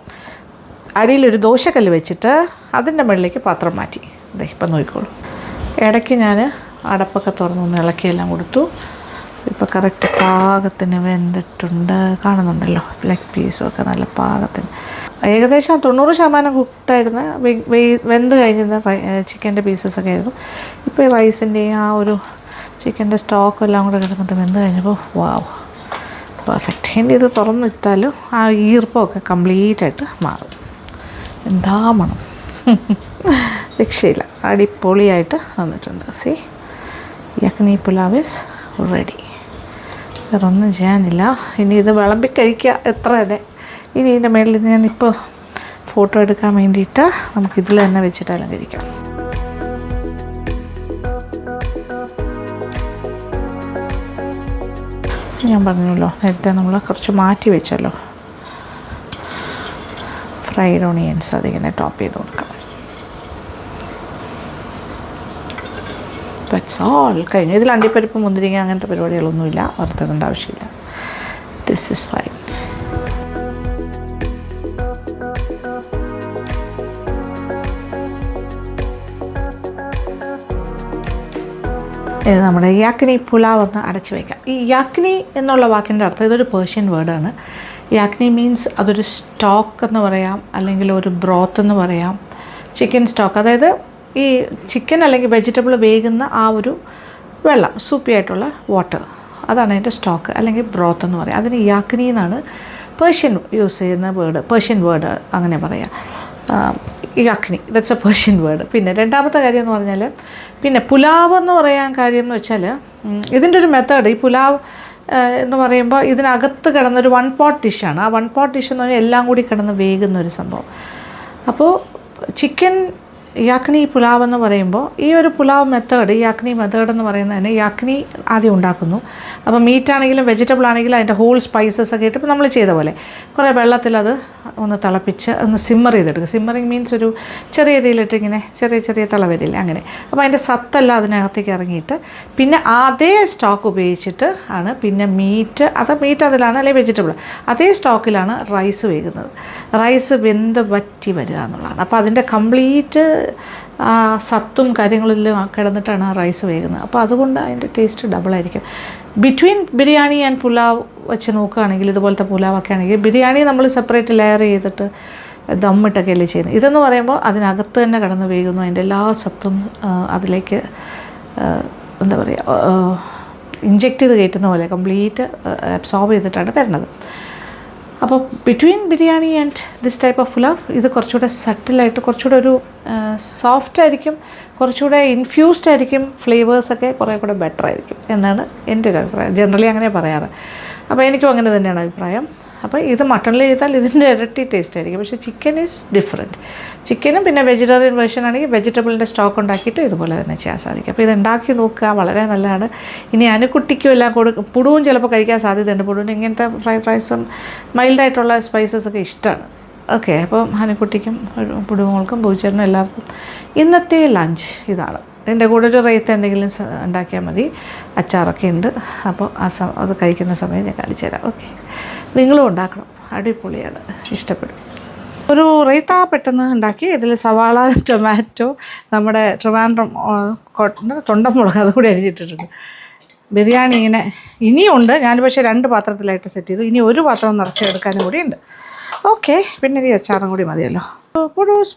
അടിയിലൊരു ദോശക്കല്ല് വെച്ചിട്ട് അതിൻ്റെ മുകളിലേക്ക് പാത്രം മാറ്റി. അതെ, ഇപ്പം നോക്കിക്കോളൂ. ഇടയ്ക്ക് ഞാൻ അടപ്പൊക്കെ തുറന്നൊന്ന് ഇളക്കിയെല്ലാം കൊടുത്തു. ഇപ്പോൾ കറക്റ്റ് പാകത്തിന് വെന്തിട്ടുണ്ട്, കാണുന്നുണ്ടല്ലോ. ലെഗ് പീസും ഒക്കെ നല്ല പാകത്തിന്, ഏകദേശം 90% കുക്ക്ഡായിരുന്ന വെന്ത് കഴിഞ്ഞിരുന്ന ചിക്കൻ്റെ പീസസൊക്കെ ആയിരുന്നു. ഇപ്പോൾ ഈ റൈസിൻ്റെയും ആ ഒരു ചിക്കൻ്റെ സ്റ്റോക്കും എല്ലാം കൂടെ കിടന്നിട്ട് വെന്ത് കഴിഞ്ഞപ്പോൾ വാവ്, പെർഫെക്റ്റ്. ഇനി ഇത് തുറന്നിട്ടാലും ആ ഈർപ്പമൊക്കെ കംപ്ലീറ്റായിട്ട് മാറും. എന്താ മണം, രക്ഷയില്ല, അടിപൊളിയായിട്ട് വന്നിട്ടുണ്ട്. See, yakhni pulao is ready. വേറൊന്നും ചെയ്യാനില്ല. ഇനി ഇത് വിളമ്പി കഴിക്കുക, എത്ര തന്നെ. ഇനി ഇതിൻ്റെ മേളിൽ ഞാനിപ്പോൾ ഫോട്ടോ എടുക്കാൻ വേണ്ടിയിട്ട് നമുക്കിതിൽ തന്നെ വെച്ചിട്ട് അലങ്കരിക്കാം. ഞാൻ പറഞ്ഞല്ലോ, നേരത്തെ നമ്മൾ കുറച്ച് മാറ്റി വെച്ചല്ലോ ഫ്രൈഡ് ഓണിയൻസ്, അതിങ്ങനെ ടോപ്പ് ചെയ്ത് കൊടുക്കാം. That's all. കഴിഞ്ഞു. ഇതിൽ അണ്ടിപ്പരിപ്പ് മുന്തിരിങ്ങ അങ്ങനത്തെ പരിപാടികളൊന്നുമില്ല, വറുത്തിടേണ്ട ആവശ്യമില്ല. This is fine. നമ്മുടെ യാക്നി പുലാവ് ഒന്ന് അടച്ചു വയ്ക്കാം. ഈ യാക്നി എന്നുള്ള വാക്കിൻ്റെ അർത്ഥം, ഇതൊരു പേർഷ്യൻ വേർഡാണ്. യാക്നി മീൻസ് അതൊരു സ്റ്റോക്ക് എന്ന് പറയാം, അല്ലെങ്കിൽ ഒരു ബ്രോത്ത് എന്ന് പറയാം. ചിക്കൻ സ്റ്റോക്ക്, അതായത് ഈ ചിക്കൻ അല്ലെങ്കിൽ വെജിറ്റബിൾ വേകുന്ന ആ ഒരു വെള്ളം, സൂപ്പിയായിട്ടുള്ള വാട്ടർ, അതാണ് അതിൻ്റെ സ്റ്റോക്ക് അല്ലെങ്കിൽ ബ്രോത്ത് എന്ന് പറയാം. അതിന് യാക്നി എന്നാണ് പേർഷ്യൻ യൂസ് ചെയ്യുന്ന വേർഡ്, പേർഷ്യൻ വേർഡ് അങ്ങനെ പറയാം. യാക്നി, ദറ്റ്സ് എ പേർഷ്യൻ വേർഡ്. പിന്നെ രണ്ടാമത്തെ കാര്യം എന്ന് പറഞ്ഞാൽ, പിന്നെ പുലാവ് എന്ന് പറയാൻ കാര്യം എന്ന് വെച്ചാൽ, ഇതിൻ്റെ ഒരു മെത്തേഡ്, ഈ പുലാവ് എന്ന് പറയുമ്പോൾ ഇതിനകത്ത് കിടന്നൊരു 1 pot ഡിഷാണ്. ആ 1 pot ഡിഷ് എന്ന് പറഞ്ഞാൽ എല്ലാം കൂടി കിടന്ന് വേകുന്ന ഒരു സംഭവം. അപ്പോൾ ചിക്കൻ യാക്നി പുലാവ് എന്ന് പറയുമ്പോൾ ഈ ഒരു പുലാവ് മെത്തേഡ്, യാക്നി മെത്തേഡ് എന്ന് പറയുന്നതിന് യാക്നി ആദ്യം ഉണ്ടാക്കുന്നു. അപ്പോൾ മീറ്റ് ആണെങ്കിലും വെജിറ്റബിൾ ആണെങ്കിലും അതിൻ്റെ ഹോൾ സ്പൈസസ് ഒക്കെ ഇട്ട് ഇപ്പോൾ നമ്മൾ ചെയ്ത പോലെ കുറേ വെള്ളത്തിൽ അത് ഒന്ന് തിളപ്പിച്ച് ഒന്ന് സിമ്മർ ചെയ്തെടുക്കുക. സിമ്മറിങ് മീൻസ് ഒരു ചെറിയ രീതിയിലിട്ട് ഇങ്ങനെ ചെറിയ ചെറിയ തിള വരില്ല അങ്ങനെ. അപ്പോൾ അതിൻ്റെ സത്തെല്ലാം അതിനകത്തേക്ക് ഇറങ്ങിയിട്ട് പിന്നെ അതേ സ്റ്റോക്ക് ഉപയോഗിച്ചിട്ട് ആണ് പിന്നെ മീറ്റ് അതിലാണ്, അല്ലെങ്കിൽ വെജിറ്റബിൾ അതേ സ്റ്റോക്കിലാണ് റൈസ് വേകുന്നത്. റൈസ് വെന്ത് വറ്റി വരിക എന്നുള്ളതാണ്. അപ്പോൾ അതിൻ്റെ കംപ്ലീറ്റ് സത്തും കാര്യങ്ങളിലും കിടന്നിട്ടാണ് ആ റൈസ് വേകുന്നത്. അപ്പോൾ അതുകൊണ്ട് അതിൻ്റെ ടേസ്റ്റ് ഡബിളായിരിക്കും. ബിറ്റ്വീൻ ബിരിയാണി ആൻഡ് പുലാവ് വെച്ച് നോക്കുകയാണെങ്കിൽ, ഇതുപോലത്തെ പുലാവൊക്കെ ആണെങ്കിൽ ബിരിയാണി നമ്മൾ സെപ്പറേറ്റ് ലെയർ ചെയ്തിട്ട് ദമ്മിട്ടൊക്കെ അല്ലേ ചെയ്യുന്നത്. ഇതെന്ന് പറയുമ്പോൾ അതിനകത്ത് തന്നെ കിടന്ന് വേകുന്നു, അതിൻ്റെ എല്ലാ സത്തും അതിലേക്ക് എന്താ പറയുക, ഇഞ്ചെക്റ്റ് ചെയ്ത് കയറ്റുന്ന പോലെ കംപ്ലീറ്റ് അബ്സോർബ് ചെയ്തിട്ടാണ് വരുന്നത്. അപ്പോൾ between biryani and this type of pulao ഇത് കുറച്ചുകൂടെ സട്ടിലായിട്ട് കുറച്ചുകൂടെ ഒരു സോഫ്റ്റ് ആയിരിക്കും, കുറച്ചുകൂടെ ഇൻഫ്യൂസ്ഡ് ആയിരിക്കും, ഫ്ലേവേഴ്സൊക്കെ കുറേ കൂടെ ബെറ്റർ ആയിരിക്കും എന്നാണ് എൻ്റെ ഒരു അഭിപ്രായം. ജനറലി അങ്ങനെ പറയാറ്. അപ്പോൾ എനിക്കും അങ്ങനെ തന്നെയാണ് അഭിപ്രായം. അപ്പോൾ ഇത് മട്ടണിൽ ചെയ്താൽ ഇതിൻ്റെ ഇരട്ടി ടേസ്റ്റ് ആയിരിക്കും. പക്ഷേ ചിക്കൻ ഈസ് ഡിഫറെൻറ്റ്. ചിക്കനും പിന്നെ വെജിറ്റേറിയൻ വേർഷൻ ആണെങ്കിൽ വെജിറ്റബിളിൻ്റെ സ്റ്റോക്ക് ഉണ്ടാക്കിയിട്ട് ഇതുപോലെ തന്നെ ചെയ്യാൻ സാധിക്കും. അപ്പോൾ ഇത് ഉണ്ടാക്കി നോക്കുക, വളരെ നല്ലതാണ്. ഇനി അനുക്കുട്ടിക്കും എല്ലാം പുടുവും ചിലപ്പോൾ കഴിക്കാൻ സാധ്യതയുണ്ട്. പുടുവിന് ഇങ്ങനത്തെ ഫ്രൈഡ് റൈസും മൈൽഡായിട്ടുള്ള സ്പൈസസൊക്കെ ഇഷ്ടമാണ്. ഓക്കെ, അപ്പം അനുക്കുട്ടിക്കും പുടുമോൾക്കും പൂച്ചേട്ടനും എല്ലാവർക്കും ഇന്നത്തെ ലഞ്ച് ഇതാണ്. ഇതിൻ്റെ കൂടെ ഒരു റൈത്ത എന്തെങ്കിലും ഉണ്ടാക്കിയാൽ മതി. അച്ചാറൊക്കെ ഉണ്ട്. അപ്പോൾ അത് കഴിക്കുന്ന സമയം ഞാൻ കാണിച്ചു തരാം. ഓക്കെ, നിങ്ങളും ഉണ്ടാക്കണം, അടിപൊളിയാണ്, ഇഷ്ടപ്പെടും. ഒരു റൈത്ത പെട്ടെന്ന് ഉണ്ടാക്കി. ഇതിൽ സവാള, ടൊമാറ്റോ, നമ്മുടെ ട്രിവാൻഡ്രം തൊണ്ടമുളക് അതുകൂടി അരിഞ്ഞിട്ടിട്ടുണ്ട്. ബിരിയാണി ഇങ്ങനെ ഇനിയുണ്ട്. ഞാൻ പക്ഷേ 2 പാത്രത്തിലായിട്ട് സെറ്റ് ചെയ്തു. ഇനി ഒരു പാത്രം നിറച്ചെടുക്കാനും കൂടി ഉണ്ട്. ഓക്കെ, പിന്നെ ഈ അച്ചാറും കൂടി മതിയല്ലോ. ഫുഡോസ്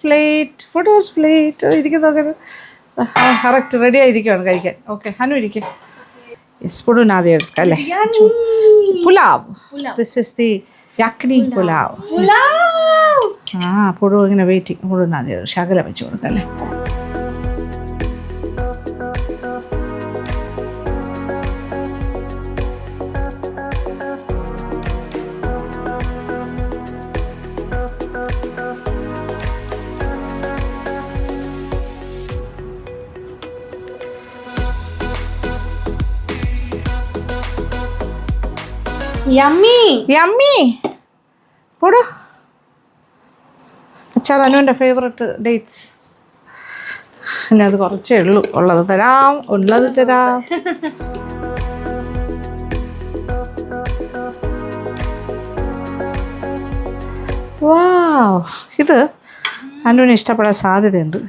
പ്ലേറ്റ് ഇരിക്കുന്നതൊക്കെ കറക്റ്റ് റെഡി ആയിരിക്കുകയാണ് കഴിക്കാൻ. ഓക്കെ, ഹനു ഇരിക്കും. യെസ്, പുടുവിന് ആദ്യം എടുക്കാം അല്ലേ. Pulao, this is the yakhni pulao. പുടു ഇങ്ങനെ വെയിറ്റിംഗ്. പുടുവിന് ആദ്യം ശകലം വെച്ച് കൊടുക്കാം അല്ലേ. യമ്മി പോടോ. അച്ചാർ അനുവിൻ്റെ ഫേവറേറ്റ് ഡേറ്റ്സ്. പിന്നെ അത് കുറച്ചേ ഉള്ളൂ. ഉള്ളത് തരാം. വാവ്, ഇത് അനുവിന് ഇഷ്ടപ്പെടാൻ സാധ്യതയുണ്ട്.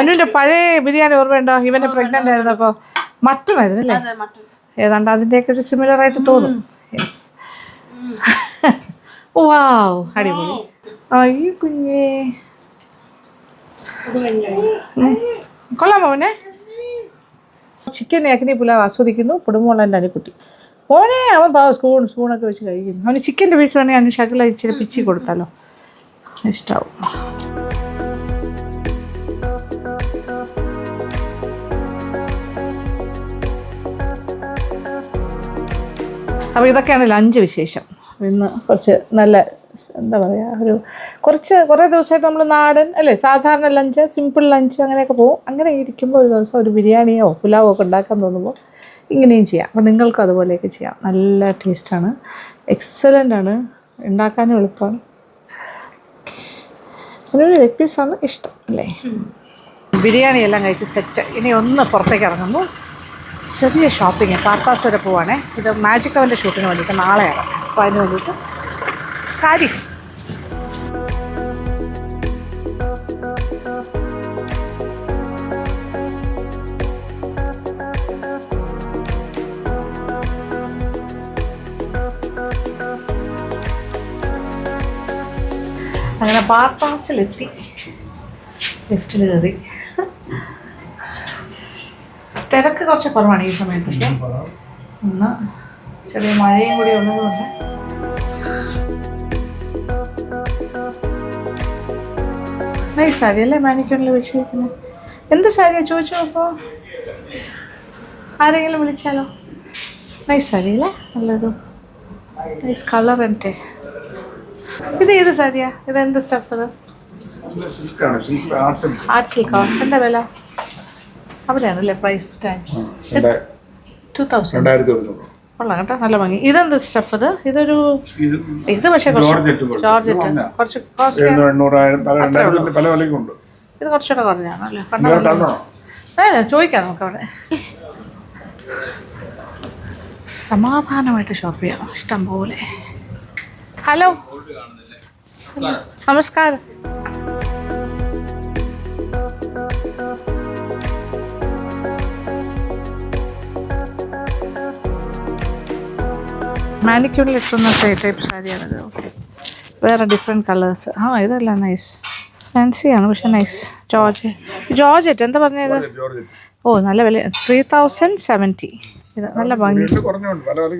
അനുവിൻ്റെ പഴയ ബിരിയാണി ഓർമ്മയുണ്ടോ? ഇവനെ പ്രഗ്നൻ്റ് ആയിരുന്നപ്പോൾ മട്ടൺ ആയിരുന്നു അല്ലേ? ഏതാണ്ട് അതിൻ്റെയൊക്കെ ഒരു സിമിലർ ആയിട്ട് തോന്നും. യെസ്, വാവ്, അടിപൊളി. അയ്യോ കുഞ്ഞേ, കൊള്ളാമോ മോനെ? ചിക്കൻ യക്നി പുലാവ് ആസ്വദിക്കുന്നു പുടുമോളൻ്റെ അനുക്കുട്ടി. മോനെ അവൻ സ്പൂണൊക്കെ വെച്ച് കഴിക്കുന്നു. അവന് ചിക്കൻ്റെ പീസ് വേണമെങ്കിൽ അവന് ശകലം ഇച്ചിരി പിച്ചി കൊടുത്താലോ, ഇഷ്ടമാവും. അപ്പോൾ ഇതൊക്കെയാണ് ലഞ്ച് വിശേഷം. ഇന്ന് കുറച്ച് നല്ല എന്താ പറയുക, കുറേ ദിവസമായിട്ട് നമ്മൾ നാടൻ അല്ലേ, സാധാരണ ലഞ്ച്, സിമ്പിൾ ലഞ്ച് അങ്ങനെയൊക്കെ പോകും. അങ്ങനെ ഇരിക്കുമ്പോൾ ഒരു ദിവസം ഒരു ബിരിയാണിയോ പുലാവോ ഒക്കെ ഉണ്ടാക്കാൻ തോന്നുമ്പോൾ ഇങ്ങനെയും ചെയ്യാം. അപ്പോൾ നിങ്ങൾക്കും അതുപോലെയൊക്കെ ചെയ്യാം. നല്ല ടേസ്റ്റാണ്, എക്സലൻ്റ് ആണ്, ഉണ്ടാക്കാനും എളുപ്പമാണ്. അതിനൊരു ലെഗ് പീസാണ് ഇഷ്ടം അല്ലേ. ബിരിയാണി എല്ലാം കഴിച്ച് സെറ്റ്. ഇനി ഒന്ന് പുറത്തേക്ക് ഇറങ്ങുന്നു. ചെറിയ ഷോപ്പിങ്, പാർപ്പാസ് വരെ പോവാണേ. ഇത് മാജിക് അവൻ്റെ ഷൂട്ടിന് വേണ്ടിയിട്ട് നാളെയാണ്. അപ്പോൾ അതിന് വേണ്ടിയിട്ട് സാരീസ്. അങ്ങനെ പാർപ്പാസിലെത്തി, ലിഫ്റ്റിൽ കയറി. തിരക്ക് കുറച്ച് കുറവാണ് ഈ സമയത്തൊക്കെ. ഇന്ന് ചെറിയ മഴയും കൂടി ഉള്ളതുകൊണ്ട്. ഈ സാരി അല്ലേ മാനിക്യൂറിൽ വെച്ചിരിക്കുന്നത്? എന്ത് സാരിയാണ് ചോദിച്ചു? അപ്പോൾ ആരെങ്കിലും വിളിച്ചാലോ? നൈസ് സാരി അല്ലേ, നല്ലൊരു നൈസ് കളർ. എൻ്റെ ഇത് ഏത് സാരിയാ? ഇത് എന്ത് സ്റ്റഫ്? അത് ആർട്ട് സിൽക്കോ? എന്താ വില? അവിടെയാണല്ലേ പ്രൈസ് ടാഗ്? 2000. കൊള്ളാം കേട്ടോ, നല്ല ഭംഗി. ഇതെന്ത് സ്റ്റഫ്? ഇതൊരു ഇത് പക്ഷേ ജോർജറ്റ്, കുറച്ച് കോസ്റ്റ്. ഇത് കുറച്ചുകൂടെ കുറഞ്ഞാണല്ലേ? ചോദിക്കാം നമുക്ക്. അവിടെ സമാധാനമായിട്ട് ഷോപ്പ് ചെയ്യാം, ഇഷ്ടം പോലെ. ഹലോ, നമസ്കാരം. മാനിക്യൂറിൽ ഇട്ടുന്ന ടൈപ്പ് സാരിയാണിത്. ഓക്കെ, വേറെ ഡിഫറെൻറ്റ് കളേഴ്സ്. ഇതല്ല നൈസ്, ഫാൻസിയാണ് പക്ഷെ നൈസ്. ജോർജറ്റ് എന്താ പറഞ്ഞത്? നല്ല വില, 3070. ഇത് നല്ല ഭംഗി.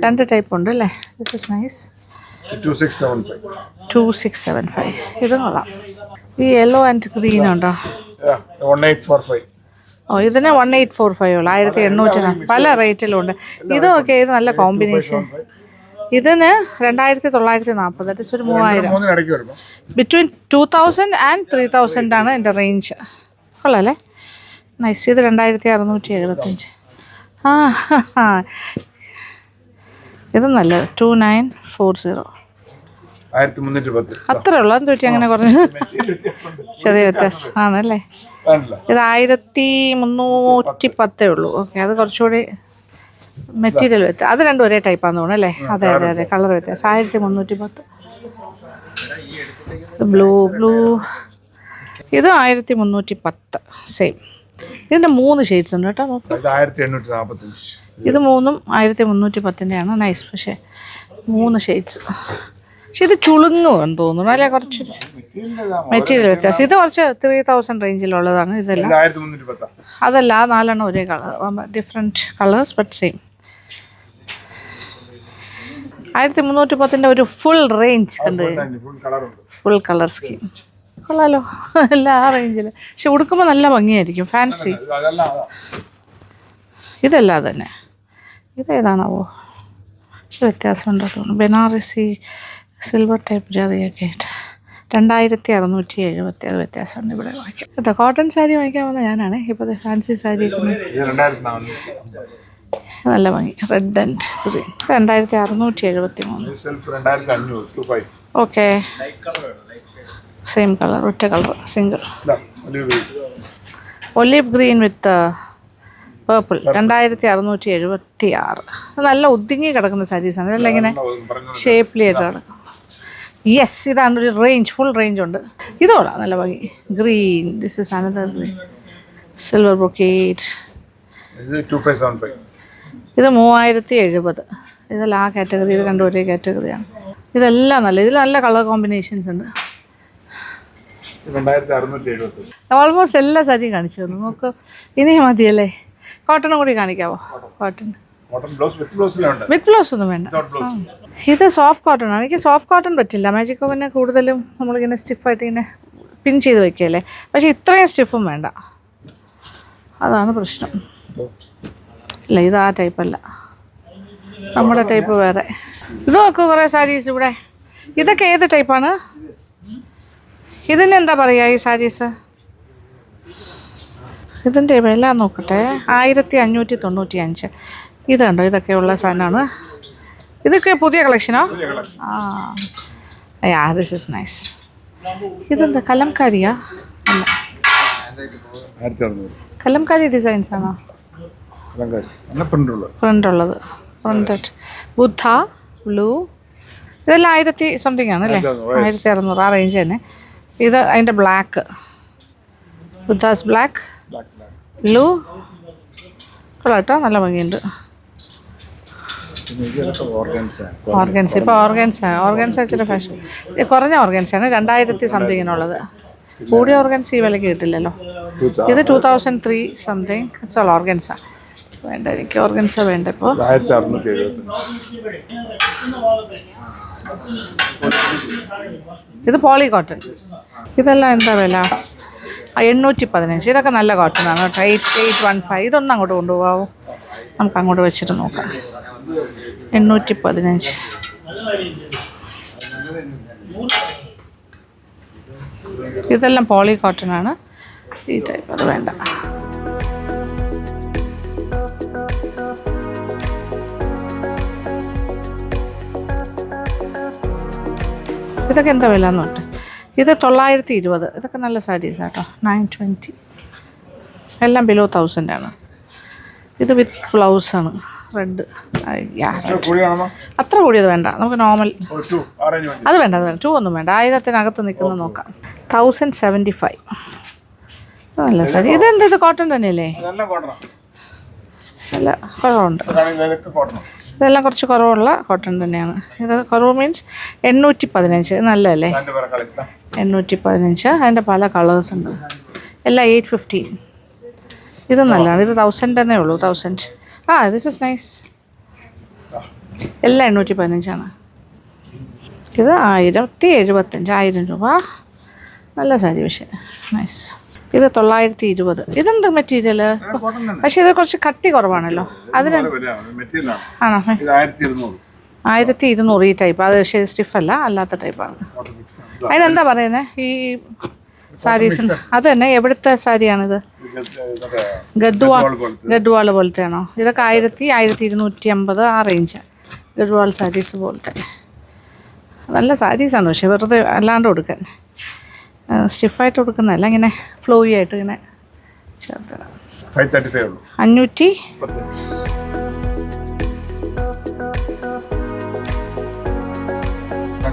2 ടൈപ്പ് ഉണ്ട് അല്ലേ? This is nice. 2675. 2675. ഇത് കൊള്ളാം. ഈ യെല്ലോ ആൻഡ് ഗ്രീൻ ഉണ്ടോ? Yeah, 1845. ഓ, ഇതിന് 1845 ഉള്ളു. 1800 പല റേറ്റിലും ഉണ്ട്. ഇതും ഒക്കെ ഇത് നല്ല കോമ്പിനേഷൻ. ഇതിന് 2940. ദാറ്റ് ഇസ് ഒരു 3000. ബിറ്റ്വീൻ 2000 ആൻഡ് 3000 ആണ് എൻ്റെ റേഞ്ച്. കൊള്ളാല്ലേ? നൈസ്. ഇത് 2675. ആ, ഇത് നല്ലത്. 2940. 1310. അത്രേ ഉള്ളൂ. എന്ത് പറ്റി അങ്ങനെ കുറഞ്ഞു? ചെറിയ വ്യത്യാസം ആണല്ലേ? ഇത് 1310 ഉള്ളൂ. ഓക്കെ, അത് കുറച്ചുകൂടി മെറ്റീരിയൽ വ്യത്യാസം. അത് രണ്ടും ഒരേ ടൈപ്പാന്ന് തോന്നുന്നു അല്ലേ? അതെ അതെ അതെ, കളർ വ്യത്യാസം. 1310. ബ്ലൂ ഇത് 1310 സെയിം. ഇതിൻ്റെ 3 ഷെയ്ഡ്സ് ഉണ്ട് കേട്ടോ. നോക്കാം. ഇത് 3ഉം 1310-ൻ്റെയാണ്. നൈസ്. പക്ഷേ 3 ഷെയ്ഡ്സ്. പക്ഷെ ഇത് ചുളുങ്ങുമെന്ന് തോന്നുന്നു അല്ലേ? കുറച്ച് മെറ്റീരിയൽ വ്യത്യാസം. ഇത് കുറച്ച് 3000 റേഞ്ചിലുള്ളതാണ്. ഇതെല്ലാം അതല്ല, 4 ഒരേ colour, different colours but same. 1310-ൻ്റെ ഒരു ഫുൾ റേഞ്ച് കണ്ട്, ഫുൾ കളർ സ്കീം. കൊള്ളാലോ എല്ലാ റേഞ്ചിൽ. പക്ഷെ ഉടുക്കുമ്പോൾ നല്ല ഭംഗിയായിരിക്കും, ഫാൻസി. ഇതല്ല തന്നെ. ഇതേതാണാവോ? വ്യത്യാസം ഉണ്ടോ തോന്നുന്നു. ബനാറസി സിൽവർ ടൈപ്പ് ജറിയൊക്കെ ആയിട്ട് 2670. അത് വ്യത്യാസമുണ്ട്. ഇവിടെ വാങ്ങിക്കാം കേട്ടോ. കോട്ടൺ സാരി വാങ്ങിക്കാൻ വന്ന ഞാനാണ്. ഇപ്പോഴത്തെ ഫാൻസി സാരി നല്ല ഭംഗി. Red and green. 2673. Okay, same colour, ഒറ്റ colour, single. Olive green with purple. 2676. നല്ല ഒതുങ്ങി കിടക്കുന്ന സാരീസാണ് അല്ല, ഇങ്ങനെ ഷേപ്പ്ലി ആയിട്ട് കിടക്കും. യെസ്, ഇതാണ് ഒരു റേഞ്ച്, ഫുൾ റേഞ്ച് ഉണ്ട്. ഇതോളാം നല്ല ഭംഗി. Green. This is another green. Silver brocade. ഇത് 3070. ഇതെല്ലാം ആ കാറ്റഗറി. ഇത് രണ്ടും ഒരേ കാറ്റഗറിയാണ്. ഇതെല്ലാം നല്ല, ഇതിൽ നല്ല കളർ കോമ്പിനേഷൻസ് ഉണ്ട്. 2670. ഓൾമോസ്റ്റ് എല്ലാ സാരിയും കാണിച്ചു തന്നു. നമുക്ക് ഇനി മതിയല്ലേ? കോട്ടണും കൂടി കാണിക്കാവോ? കോട്ടൺ വിത്ത് ബ്ലൗസ് ഒന്നും വേണ്ട. ഇത് സോഫ്റ്റ് കോട്ടൺ ആണ്. എനിക്ക് സോഫ്റ്റ് കോട്ടൺ പറ്റില്ല. മാജിക് പിന്നെ കൂടുതലും നമ്മളിങ്ങനെ സ്റ്റിഫായിട്ട് ഇങ്ങനെ പിൻ ചെയ്ത് വയ്ക്കുകയല്ലേ. പക്ഷേ ഇത്രയും സ്റ്റിഫും വേണ്ട, അതാണ് പ്രശ്നം. ഇല്ല, ഇത് ആ ടൈപ്പല്ല, നമ്മുടെ ടൈപ്പ് വേറെ. ഇത് നോക്കൂ, കുറേ സാരീസ് ഇവിടെ. ഇതൊക്കെ ഏത് ടൈപ്പാണ്? ഇതിന് എന്താ പറയുക ഈ സാരീസ്? ഇതിൻ്റെ വില നോക്കട്ടെ. 1595. ഇത് കണ്ടോ, ഇതൊക്കെ ഉള്ള സാധനമാണ്. ഇതൊക്കെ പുതിയ കളക്ഷനോ? യാ, ദിസ് ഇസ് നൈസ്. ഇതെന്താ കലംകാരിയാ? അല്ല, കലംകാരി ഡിസൈൻസ് ആണോ? പ്രിൻ്റ് ഉള്ളത്. പ്രിൻ്റഡ് ബുദ്ധ ബ്ലൂ. ഇതെല്ലാം 1000 സംതിങ് ആണ് അല്ലേ? 1600 ആ റേഞ്ച് തന്നെ. ഇത് അതിൻ്റെ ബ്ലാക്ക്, ബുദ്ധാസ് ബ്ലാക്ക്, ബ്ലൂ. കൊള്ളാട്ടോ, നല്ല ഭംഗിയുണ്ട്. ഓർഗൻസ. ഇപ്പോൾ ഓർഗൻസ ഇച്ചിരി ഫാഷൻ. കുറഞ്ഞ ഓർഗൻസാണ് 2000 സംതിങ്ങിനുള്ളത്. കൂടിയ ഓർഗൻസ ഈ വിലയ്ക്ക് കിട്ടില്ലല്ലോ. ഇത് 2003 സംതിങ്. It's all organza. വേണ്ട, എനിക്ക് ഓർഗൻസ വേണ്ട ഇപ്പോൾ. ഇത് പോളി കോട്ടൺ. ഇതെല്ലാം എന്താ വില? 815. ഇതൊക്കെ നല്ല കോട്ടണാണ് കേട്ടോ. 8815. ഇതൊന്നും അങ്ങോട്ട് കൊണ്ടുപോകാവോ? നമുക്ക് അങ്ങോട്ട് വെച്ചിട്ട് നോക്കാം. 815. ഇതെല്ലാം പോളി കോട്ടണാണ്. ഈ ടൈപ്പ് അത് വേണ്ട. ഇതൊക്കെ എന്താ വില എന്ന് പറഞ്ഞിട്ട്? ഇത് 920. ഇതൊക്കെ നല്ല സാരീസാണ് കേട്ടോ. 920. എല്ലാം ബിലോ 1000 ആണ്. ഇത് വിത്ത് ബ്ലൗസാണ്. റെഡ്. അത്ര കൂടിയത് വേണ്ട, നമുക്ക് നോർമൽ. അത് വേണ്ട, അത് വേണ്ട. 2 ഒന്നും വേണ്ട. 1000-നകത്ത് നിൽക്കുന്നത് നോക്കാം. 1075. നല്ല സാരി. ഇതെന്താ, ഇത് കോട്ടൺ തന്നെയല്ലേ? നല്ല കുറവുണ്ട്. ഇതെല്ലാം കുറച്ച് കുറവുള്ള കോട്ടൺ തന്നെയാണ്. ഇത് കുറവ് മീൻസ് 815. നല്ലതല്ലേ? 815. അതിൻ്റെ പല കളേഴ്സ് ഉണ്ട്. എല്ലാം 850. ഇത് നല്ലതാണ്. ഇത് 1000 തന്നെ ഉള്ളൂ. 1000. This is nice. എല്ലാം 815 ആണ്. ഇത് 1075, 1000 രൂപ. നല്ല സാരി പക്ഷേ നൈസ്. ഇത് 920. ഇതെന്ത് മെറ്റീരിയൽ? പക്ഷെ ഇത് കുറച്ച് കട്ടി കുറവാണല്ലോ. അതിന് ആണോ? 1200 ഈ ടൈപ്പ്. അത് പക്ഷേ സ്റ്റിഫല്ല, അല്ലാത്ത ടൈപ്പാണ്. അതിനെന്താ പറയുന്നത് ഈ സാരീസിന്? അത് തന്നെ എവിടുത്തെ സാരിയാണിത്? ഗഡ്വാൾ പോലത്തെ ആണോ? ഇതൊക്കെ 1000, 1250 ആ റേഞ്ച്. ഗഡ്വാൾ സാരീസ് പോലത്തെ നല്ല സാരീസാണ്. പക്ഷെ വെറുതെ അല്ലാണ്ട് കൊടുക്കാൻ, സ്റ്റിഫായിട്ട് കൊടുക്കുന്നതല്ല, ഇങ്ങനെ ഫ്ലോയി ആയിട്ട് ഇങ്ങനെ ചേർത്ത്. 500.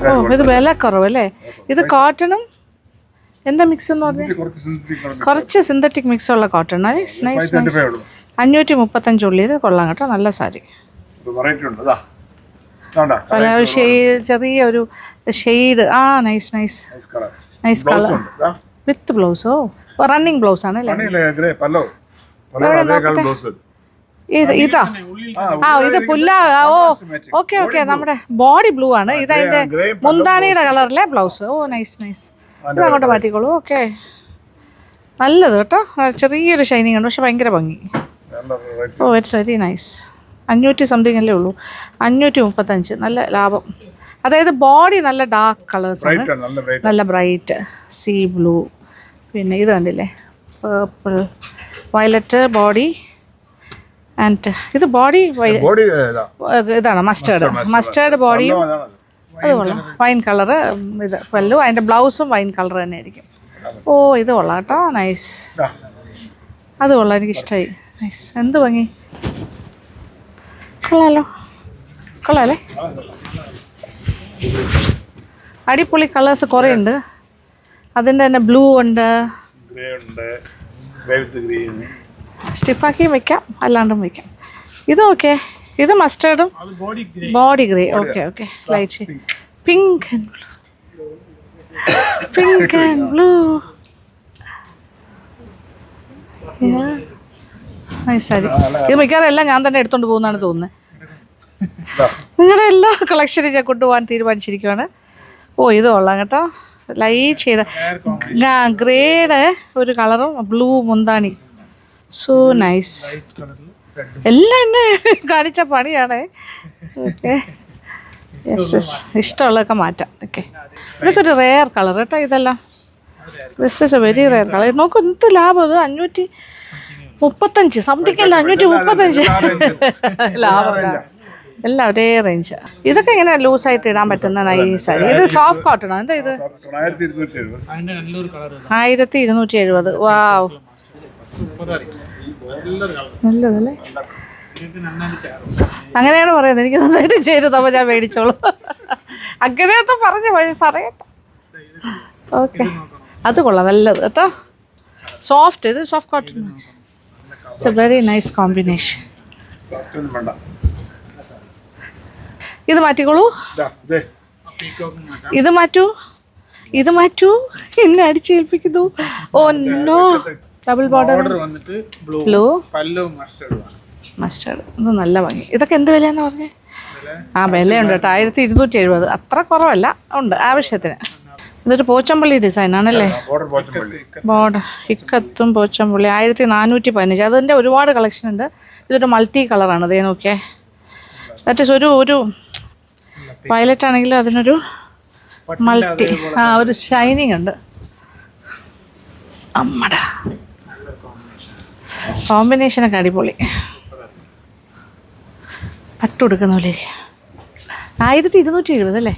ഓ, ഇത് വില കുറവല്ലേ? ഇത് കോട്ടണും എന്താ മിക്സ് എന്ന് പറഞ്ഞാൽ കുറച്ച് സിന്തറ്റിക് മിക്സ് ഉള്ള കോട്ടൺ. Nice nice nice. 535 ഉള്ളി. ഇത് കൊള്ളാം കേട്ടോ, നല്ല സാരി. പല ചെറിയൊരു ഷെയ്ഡ്. ആ nice nice nice colour with ബ്ലൗസോ? റണ്ണിങ് ബ്ലൗസ് ആണ് അല്ലേ? ഇതാ ഇത് പുല്ല. ഓ ഓക്കെ ഓക്കെ, നമ്മുടെ ബോഡി ബ്ലൂ ആണ്. ഇതതിൻ്റെ മുന്താണിയുടെ കളറിലെ ബ്ലൗസ്. ഓ നൈസ് നൈസ്. ഇത് അങ്ങോട്ട് മാറ്റിക്കോളൂ. ഓക്കെ, നല്ലത് കേട്ടോ. ചെറിയൊരു ഷൈനിങ് ഉണ്ട്, പക്ഷെ ഭയങ്കര ഭംഗി. Oh it's very nice. 500 something അല്ലേ ഉള്ളൂ. 535. നല്ല ലാഭം. അതായത് ബോഡി നല്ല ഡാർക്ക് കളേഴ്സാണ്, നല്ല ബ്രൈറ്റ് സീ ബ്ലൂ. പിന്നെ ഇത് കണ്ടില്ലേ, പേർപ്പിൾ വയലറ്റ് ബോഡി. ആൻഡ് ഇത് ബോഡി ഇതാണ് മസ്റ്റേർഡ് ബോഡിയും. അത് കൊള്ളാം. വൈൻ കളറ് ഇത് പല്ലു. അതിൻ്റെ ബ്ലൗസും വൈൻ കളർ തന്നെ ആയിരിക്കും. ഓ ഇത് കൊള്ളാം കേട്ടോ, നൈസ്. അത് കൊള്ളാം, എനിക്കിഷ്ടമായി. നൈസ്. എന്ത് ഭംഗി. കൊള്ളാമല്ലോ, കൊള്ളാമല്ലേ? അടിപൊളി കളേഴ്സ് കുറേ ഉണ്ട്. അതിൻ്റെ തന്നെ ബ്ലൂ ഉണ്ട്, സ്റ്റിഫാക്കിയും വയ്ക്കാം, അല്ലാണ്ടും വയ്ക്കാം. ഇത് ഓക്കെ. ഇത് മസ്റ്റേർഡും body grey. Okay okay, light shade. Pink and blue, pink and blue. Sari ഇത് മിക്കവാറും എല്ലാം ഞാൻ തന്നെ എടുത്തോണ്ട് പോകുന്നതാണ് തോന്നുന്നത്. നിങ്ങളുടെ എല്ലാ കളക്ഷനും ഞാൻ കൊണ്ടുപോകാൻ തീരുമാനിച്ചിരിക്കുകയാണ്. ഓ ഇത് കൊള്ളാം കേട്ടോ, ലൈറ്റ് ചെയ്ത ഗ്രേയുടെ ഒരു കളറും ബ്ലൂ മുന്താണി. So nice. എല്ലാം എന്നെ കാണിച്ച പണിയാണ്. ഓക്കെ യെസ് യെസ്, ഇഷ്ടമുള്ളതൊക്കെ മാറ്റാം. ഓക്കെ, ഇതൊക്കെ ഒരു റെയർ കളർ കേട്ടോ. ഇതെല്ലാം this is A very rare colour. നോക്കൂ എന്ത് ലാഭം. ഇത് 535 സംതിങ് അല്ല, 535 ലാഭം. എല്ലാം ഒരേ റേഞ്ച്. ഇതൊക്കെ ഇങ്ങനെ ലൂസായിട്ട് ഇടാൻ പറ്റുന്ന നൈസായി. ഇത് സോഫ്റ്റ് കോട്ടണോ? എന്താ ഇത്? 1270. വാവ്, നല്ലതല്ലേ? അങ്ങനെയാണ് പറയുന്നത്. എനിക്ക് നന്നായിട്ട് ചേരുന്നത്. അപ്പോൾ ഞാൻ മേടിച്ചോളൂ. അങ്ങനെയൊക്കെ പറയട്ടെ. ഓക്കെ, അത് കൊള്ളാം, നല്ലത് കേട്ടോ. സോഫ്റ്റ്. ഇത് soft cotton. It's a very nice combination. ഇത് മാറ്റിക്കോളൂ. ഇത് മാറ്റൂ. എന്നെ അടിച്ചേൽപ്പിക്കുന്നു. Oh no. Double border blue mustard. ഇത് നല്ല ഭംഗി. ഇതൊക്കെ എന്ത് വിലയാന്ന് പറഞ്ഞേ? ആ വിലയുണ്ട് കേട്ടോ, 1270. അത്ര കുറവല്ല, ഉണ്ട് ആവശ്യത്തിന്. ഇതൊരു പോച്ചമ്പള്ളി ഡിസൈൻ ആണല്ലേ? ബോർഡർ ഇക്കത്തും പോച്ചമ്പള്ളി. 1415. അതിൻ്റെ ഒരുപാട് കളക്ഷൻ ഉണ്ട്. ഇതൊരു മൾട്ടി കളറാണ്. അതേ നോക്കിയേ, ദാറ്റ് ഈസ് ഒരു വയലറ്റ് ആണെങ്കിലും അതിനൊരു മൾട്ടി ഒരു ഷൈനിങ് ഉണ്ട്. അമ്മട കോമ്പിനേഷനൊക്കെ അടിപൊളി. പട്ട് കൊടുക്കുന്ന പോലെ. 1270 അല്ലേ?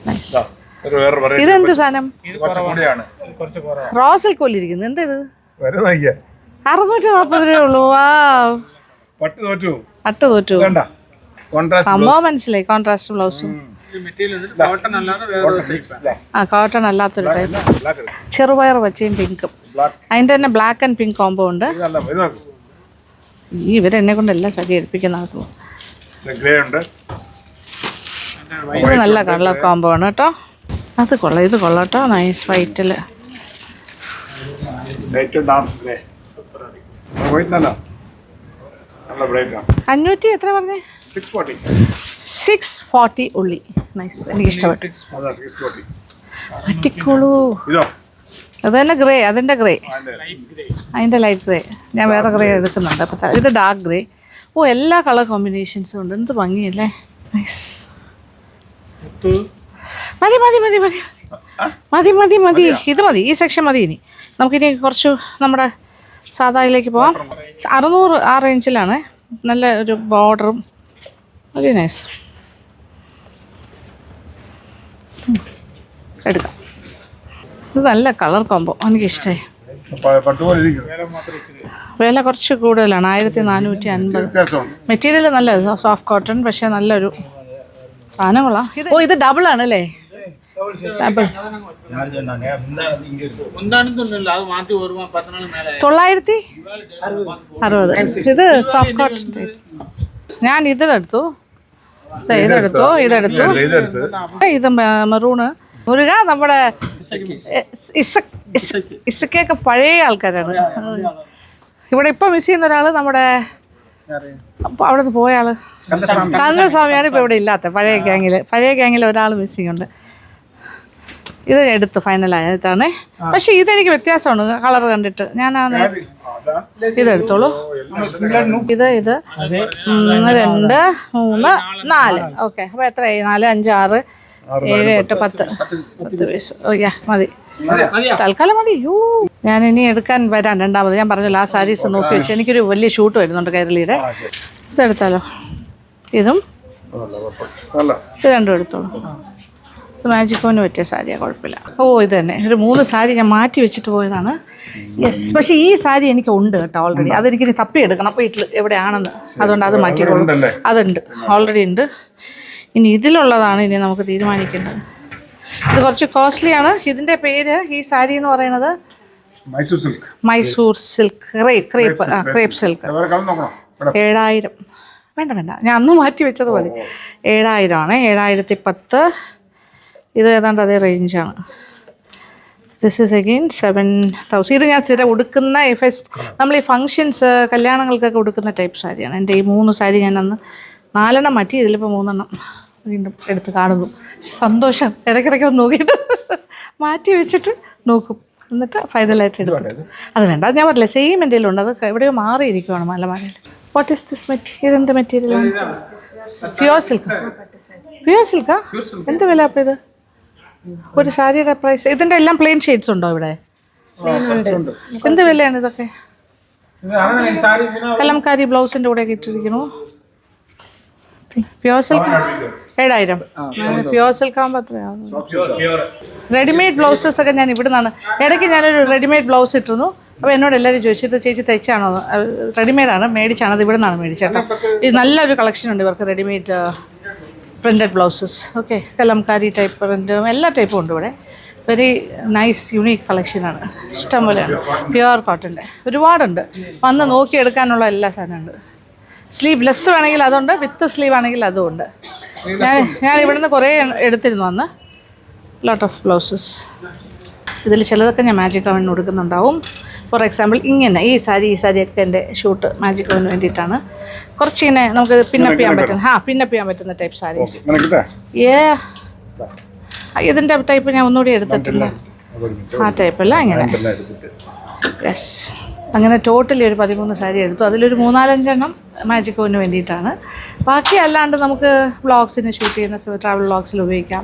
നൈസ്. ഇതെന്ത് സാധനം? റോസിൽ കൊല്ലിരിക്കുന്നു. എന്താ ഇത്? 640 രൂപയുള്ളൂ. വാ, പട്ട് തോറ്റു. സംഭവം മനസ്സിലായി. കോൺട്രാസ്റ്റ് ബ്ലൗസും. ആ കോട്ടൺ അല്ലാത്തൊരു ടൈപ്പ്. ചെറുപയർ പച്ചയും പിങ്കും. അതിൻ്റെ തന്നെ ബ്ലാക്ക് ആൻഡ് പിങ്ക് കോംബോ ഉണ്ട്. ഇവരെന്നെ കൊണ്ട് എല്ലാം സരി എടുപ്പിക്കുന്ന ആൾക്കുള്ളൂ. ഇത് നല്ല കളർ കോംബോ ആണ് കേട്ടോ. അത് കൊള്ളാം. ഇത് കൊള്ളാം കേട്ടോ, നൈസ് വൈറ്റിൽ. 500 എത്ര പറഞ്ഞേ? 640 ഉള്ളി. നൈസ്, എനിക്ക് ഇഷ്ടപ്പെട്ടു. അതാ 640. പറ്റിക്കോളൂ. ഇതോ അത് തന്നെ ഗ്രേ, അതിൻ്റെ ഗ്രേ, അതിൻ്റെ ലൈറ്റ് ഗ്രേ. ഞാൻ വേറെ ഗ്രേ എടുക്കുന്നുണ്ട്. അപ്പം ഇത് ഡാർക്ക് ഗ്രേ. ഓ, എല്ലാ കളർ കോമ്പിനേഷൻസും ഉണ്ട്. എന്ത് ഭംഗിയല്ലേ. നൈസ്. മതി മതി മതി മതി മതി മതി മതി ഇത് മതി. ഈ സെക്ഷൻ മതി. ഇനി നമുക്കിനി കുറച്ച് നമ്മുടെ സാധായിലേക്ക് പോവാം. 600 ആ റേഞ്ചിലാണ്. നല്ല ഒരു ബോർഡറും. Very nice. എടുക്കാം. ഇത് നല്ല കളർ കോമ്പോ, എനിക്കിഷ്ടമായി. പട്ടുപോലെ ഇരിക്കും. വില കുറച്ച് കൂടുതലാണ്, 1450. മെറ്റീരിയൽ നല്ല സോഫ്റ്റ് കോട്ടൺ, പക്ഷേ നല്ലൊരു സാധനങ്ങളാ. ഓ, ഇത് ഡബിൾ ആണല്ലേ? ഡബിൾ 960. ഇത് സോഫ്റ്റ് കോട്ടൺ ടൈപ്പ്. ഞാൻ ഇതെടുത്തു, ഇതെടുത്തു. ഇത് മെറൂണ്. മുരുക നമ്മുടെ ഇസക്കൊക്കെ പഴയ ആൾക്കാരാണ്. ഇവിടെ ഇപ്പം മിസ് ചെയ്യുന്ന ഒരാൾ നമ്മുടെ അവിടെ നിന്ന് പോയ ആള് കന്നസ്വാമിയാണ് ഇപ്പോൾ ഇവിടെ ഇല്ലാത്ത. പഴയ ഗ്യാങ്ങിൽ ഒരാൾ മിസ്സിങ് ഉണ്ട്. ഇത് എടുത്തു ഫൈനലായിട്ടാണ്. പക്ഷെ ഇതെനിക്ക് വ്യത്യാസമാണ് കളർ കണ്ടിട്ട്. ഞാൻ ഇതെടുത്തോളൂ. ഇത് 1 2 3 4. ഓക്കെ, അപ്പോൾ എത്രയായി? 4 5 6 7 8 10 പീസ്. ഓക്കെ, മതി, തൽക്കാലം മതി. ഞാൻ ഇനി എടുക്കാൻ വരാൻ രണ്ടാമത്. ഞാൻ പറഞ്ഞല്ലോ, ആ സാരീസ് നോക്കി വെച്ച് എനിക്കൊരു വലിയ ഷൂട്ട് വരുന്നുണ്ട് കൈരളിയുടെ. ഇതെടുത്താലോ? ഇതും ഇത് രണ്ടും എടുത്തോളൂ. ഇത് മാജിക്കോന് പറ്റിയ സാരിയാണ്, കുഴപ്പമില്ല. ഓ, ഇത് തന്നെ. ഒരു 3 സാരി ഞാൻ മാറ്റി വെച്ചിട്ട് പോയതാണ്. യെസ്, പക്ഷേ ഈ സാരി എനിക്ക് ഉണ്ട് കേട്ടോ ഓൾറെഡി. അതെനിക്കിനി തപ്പിയെടുക്കണം വീട്ടിൽ എവിടെയാണെന്ന്. അതുകൊണ്ട് അത് മാറ്റിക്കോളും. അതുണ്ട്, ഓൾറെഡി ഉണ്ട്. ഇനി ഇതിലുള്ളതാണ് ഇനി നമുക്ക് തീരുമാനിക്കേണ്ടത്. ഇത് കുറച്ച് കോസ്റ്റ്ലിയാണ്. ഇതിൻ്റെ പേര്, ഈ സാരി എന്ന് പറയുന്നത് മൈസൂർ സിൽക്ക് ക്രേപ്പ് സിൽക്ക്. 7000. വേണ്ട, ഞാൻ അന്ന് മാറ്റി വെച്ചത് മതി. 7000 ആണ്. 7010. ഇത് ഏതാണ്ട് അതേ റേഞ്ചാണ്. This is again 7000. ഇത് ഞാൻ സ്ഥിരം ഉടുക്കുന്ന നമ്മൾ ഈ ഫങ്ഷൻസ് കല്യാണങ്ങൾക്കൊക്കെ ഉടുക്കുന്ന ടൈപ്പ് സാരിയാണ്. എൻ്റെ ഈ 3 സാരി ഞാൻ അന്ന് 4 മാറ്റി. ഇതിലിപ്പോൾ 3 വീണ്ടും എടുത്ത് കാണുന്നു. സന്തോഷം. ഇടയ്ക്കിടയ്ക്ക് ഒന്ന് നോക്കിയിട്ട് മാറ്റി വെച്ചിട്ട് നോക്കും, എന്നിട്ട് ഫൈനലായിട്ട് എടുത്തിട്ട്. അത് വേണ്ട, അത് ഞാൻ പറഞ്ഞില്ല, സെയിം എന്തെങ്കിലും ഉണ്ട്. അത് എവിടെയോ മാറിയിരിക്കുവാണ് മലമാലയിൽ. What is this material? ഇതെന്ത് മെറ്റീരിയലാണ്? പ്യുവർ സിൽക്കാ? എന്ത് വില അപ്പോൾ ഇത്? ഒരു സാരിയുടെ പ്രൈസ്? ഇതിൻ്റെ എല്ലാം പ്ലെയിൻ ഷെയ്ഡ്സ് ഉണ്ടോ ഇവിടെ? എന്ത് വിലയാണ് ഇതൊക്കെ? കലംകാരി ബ്ലൗസിൻ്റെ കൂടെയൊക്കെ ഇട്ടിരിക്കുന്നു. Pure silk 7000. പ്യുവർ സിൽക്ക് ആകുമ്പോൾ എത്രയാണ്? റെഡിമെയ്ഡ് ബ്ലൗസസ് ഒക്കെ ഞാൻ ഇവിടെ നിന്നാണ്. ഇടയ്ക്ക് ഞാനൊരു റെഡിമെയ്ഡ് ബ്ലൗസ് ഇട്ടിരുന്നു. അപ്പോൾ എന്നോട് എല്ലാവരും ചോദിച്ചു, ഇത് ചേച്ചി തയ്ച്ചാണോ? റെഡിമെയ്ഡാണ്, മേടിച്ചാണ്. അത് ഇവിടെ നിന്നാണ് മേടിച്ചേട്ടോ. ഇത് നല്ലൊരു കളക്ഷൻ ഉണ്ട് ഇവർക്ക്, readymade printed blouses. Okay, kalamkari type പ്രിൻറ്റും എല്ലാ ടൈപ്പും ഉണ്ട് ഇവിടെ. വെരി നൈസ് യുണീക്ക് കളക്ഷനാണ്. ഇഷ്ടം പോലെയാണ്. പ്യുവർ കോട്ടൻ്റെ ഒരുപാടുണ്ട്. വന്ന് നോക്കിയെടുക്കാനുള്ള എല്ലാ സാധനമുണ്ട്. സ്ലീവ് ലെസ് വേണമെങ്കിൽ അതുണ്ട്, വിത്ത് സ്ലീവ് ആണെങ്കിൽ അതും ഉണ്ട്. ഞാൻ ഇവിടുന്ന് കുറേ എടുത്തിരുന്നു അന്ന്. Lot of blouses. ഇതിൽ ചിലതൊക്കെ ഞാൻ മാജിക് ഓവനിന് കൊടുക്കുന്നുണ്ടാവും. ഫോർ എക്സാമ്പിൾ ഇങ്ങനെ ഈ സാരിയൊക്കെ എൻ്റെ ഷൂട്ട് മാജിക് ഓവന് വേണ്ടിയിട്ടാണ്. കുറച്ചിങ്ങനെ നമുക്ക് പിന്നപ്പ് ചെയ്യാൻ പറ്റുന്ന ടൈപ്പ് സാരീസ്. ഇതിൻ്റെ ടൈപ്പ് ഞാൻ ഒന്നുകൂടി എടുത്തിട്ടുണ്ട്. ആ ടൈപ്പല്ല, ഇങ്ങനെ. യെസ്, അങ്ങനെ ടോട്ടലി ഒരു 13 സാരി എടുത്തു. അതിലൊരു 4-5 മാജിക് ഓവന് വേണ്ടിയിട്ടാണ്. ബാക്കി അല്ലാണ്ട് നമുക്ക് വ്ളോഗ്സിന് ഷൂട്ട് ചെയ്യുന്ന ട്രാവൽ വ്ളോഗ്സിൽ ഉപയോഗിക്കാം.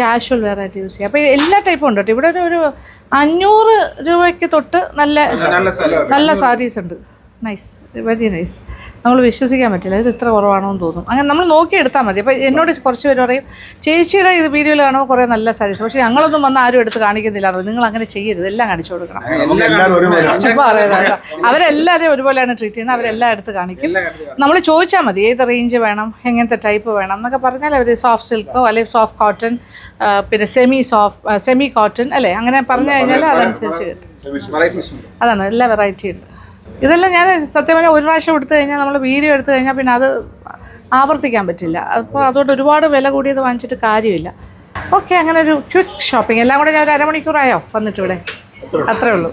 കാഷ്വൽ വെയർ ആയിട്ട് യൂസ് ചെയ്യാം. അപ്പോൾ എല്ലാ ടൈപ്പും ഉണ്ട് കേട്ടോ. ഇവിടെ ഒരു 500 രൂപയ്ക്ക് തൊട്ട് നല്ല സാരീസ് ഉണ്ട്. Nice, very nice. നമ്മൾ വിശ്വസിക്കാൻ പറ്റില്ല, ഇത് ഇത്ര കുറവാണോ എന്ന് തോന്നും. അങ്ങനെ നമ്മൾ നോക്കി എടുത്താൽ മതി. അപ്പോൾ എന്നോട് കുറച്ച് പേര് പറയും, ചേച്ചിയുടെ ഇത് വീഡിയോയിൽ കാണുമ്പോൾ കുറേ നല്ല സാരീസ്, പക്ഷേ ഞങ്ങളൊന്നും വന്ന് ആരും എടുത്ത് കാണിക്കുന്നില്ല. നിങ്ങൾ അങ്ങനെ ചെയ്യരുത്, എല്ലാം കാണിച്ചു കൊടുക്കണം. ചുമ്മാ പറയുന്നത്. അവരെല്ലാവരെയും ഒരുപോലെയാണ് ട്രീറ്റ് ചെയ്യുന്നത്. അവരെല്ലാം എടുത്ത് കാണിക്കും. നമ്മൾ ചോദിച്ചാൽ മതി ഏത് റേഞ്ച് വേണം, എങ്ങനത്തെ ടൈപ്പ് വേണം എന്നൊക്കെ പറഞ്ഞാൽ അവർ സോഫ്റ്റ് സിൽക്കോ അല്ലെങ്കിൽ സോഫ്റ്റ് കോട്ടൺ, പിന്നെ സെമി കോട്ടൺ അല്ലേ, അങ്ങനെ പറഞ്ഞു കഴിഞ്ഞാൽ അതനുസരിച്ച് കിട്ടും. അതാണ്, എല്ലാ വെറൈറ്റി ഉണ്ട്. ഇതെല്ലാം ഞാൻ സത്യം പറഞ്ഞാൽ ഒരു പ്രാവശ്യം എടുത്തു കഴിഞ്ഞാൽ, നമ്മൾ വീഡിയോ എടുത്തു കഴിഞ്ഞാൽ പിന്നെ അത് ആവർത്തിക്കാൻ പറ്റില്ല. അപ്പോൾ അതുകൊണ്ട് ഒരുപാട് വില കൂടിയത് വാങ്ങിച്ചിട്ട് കാര്യമില്ല. ഓക്കെ, അങ്ങനെ ഒരു ക്വിക്ക് ഷോപ്പിംഗ്. എല്ലാം കൂടെ ഞാൻ ഒരു അരമണിക്കൂറായോ വന്നിട്ട് ഇവിടെ? അത്രേ ഉള്ളൂ.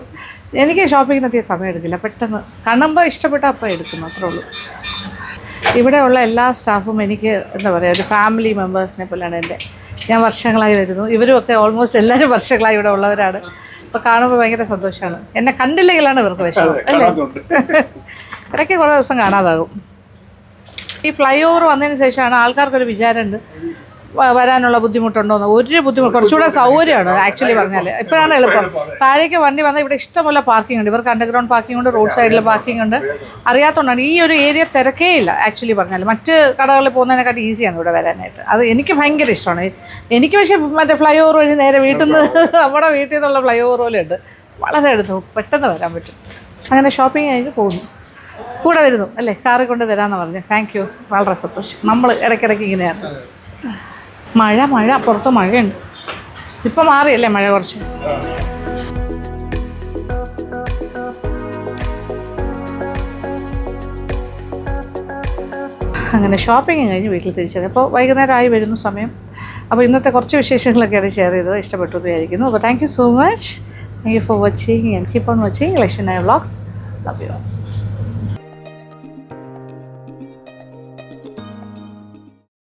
എനിക്ക് ഷോപ്പിങ്ങിന് അധികം സമയം എടുക്കില്ല. പെട്ടെന്ന് കാണുമ്പോൾ ഇഷ്ടപ്പെട്ട അപ്പം എടുക്കുന്നു, അത്രേ ഉള്ളൂ. ഇവിടെയുള്ള എല്ലാ സ്റ്റാഫും എനിക്ക് എന്താ പറയുക ഒരു ഫാമിലി മെമ്പേഴ്സിനെ പോലെയാണ് എൻ്റെ. ഞാൻ വർഷങ്ങളായി വരുന്നു, ഇവരുമൊക്കെ ഓൾമോസ്റ്റ് എല്ലാവരും വർഷങ്ങളായി ഇവിടെ ഉള്ളവരാണ്. അപ്പോൾ കാണുമ്പോൾ ഭയങ്കര സന്തോഷമാണ്. എന്നെ കണ്ടില്ലെങ്കിലാണ് ഇവർക്ക് വിഷമം അല്ലേ. ഇടയ്ക്ക് കുറേ ദിവസം കാണാതാകും. ഈ ഫ്ലൈ ഓവർ വന്നതിന് ശേഷമാണ് ആൾക്കാർക്കൊരു വിചാരമുണ്ട് വരാനുള്ള ബുദ്ധിമുട്ടുണ്ടോയെന്ന്. ഒരു ബുദ്ധിമുട്ട്, കുറച്ചുകൂടെ സൗകര്യമാണ് ആക്ച്വലി പറഞ്ഞാൽ. ഇപ്പോഴാണ് എളുപ്പം. താഴേക്ക് വണ്ടി വന്നാൽ ഇവിടെ ഇഷ്ടംപോലെ പാർക്കിംഗ് ഉണ്ട്. ഇവർക്ക് അണ്ടർഗ്രൗണ്ട് പാർക്കിംഗ് ഉണ്ട്, റോഡ് സൈഡിൽ പാർക്കിംഗ് ഉണ്ട്. അറിയാത്തതുകൊണ്ടാണ് ഈ ഒരു ഏരിയ തിരക്കേ ഇല്ല ആക്ച്വലി പറഞ്ഞാൽ. മറ്റ് കടകളിൽ പോകുന്നതിനെക്കാട്ടി ഈസിയാണ് ഇവിടെ വരാനായിട്ട്. അത് എനിക്ക് ഭയങ്കര ഇഷ്ടമാണ്. എനിക്ക് പക്ഷേ മറ്റേ ഫ്ലൈ ഓവർ വഴി നേരെ വീട്ടിൽ നിന്ന് നമ്മുടെ വീട്ടിൽ നിന്നുള്ള ഫ്ലൈ ഓവർ പോലെ ഉണ്ട്. വളരെ അടുത്ത് പെട്ടെന്ന് വരാൻ പറ്റും. അങ്ങനെ ഷോപ്പിംഗ് കഴിഞ്ഞ് പോകുന്നു. കൂടെ വരുന്നു അല്ലേ, കാറിൽ കൊണ്ട് തരാമെന്ന് പറഞ്ഞു. താങ്ക് യു, വളരെ സന്തോഷം. നമ്മൾ ഇടയ്ക്കിടയ്ക്ക് ഇങ്ങനെയാണ്. മഴ പുറത്ത് മഴയുണ്ട്. ഇപ്പം മാറിയല്ലേ മഴ കുറച്ച്. അങ്ങനെ ഷോപ്പിംഗ് കഴിഞ്ഞ് വീട്ടിൽ തിരിച്ചത്. അപ്പോൾ വൈകുന്നേരമായി വരുന്നു സമയം. അപ്പോൾ ഇന്നത്തെ കുറച്ച് വിശേഷങ്ങളൊക്കെയാണ് ഷെയർ ചെയ്തത്. ഇഷ്ടപ്പെട്ടു എന്ന് വിചാരിക്കുന്നു. അപ്പോൾ thank you so much. Thank you for watching and keep on watching Lakshmi Nair vlogs. Love you.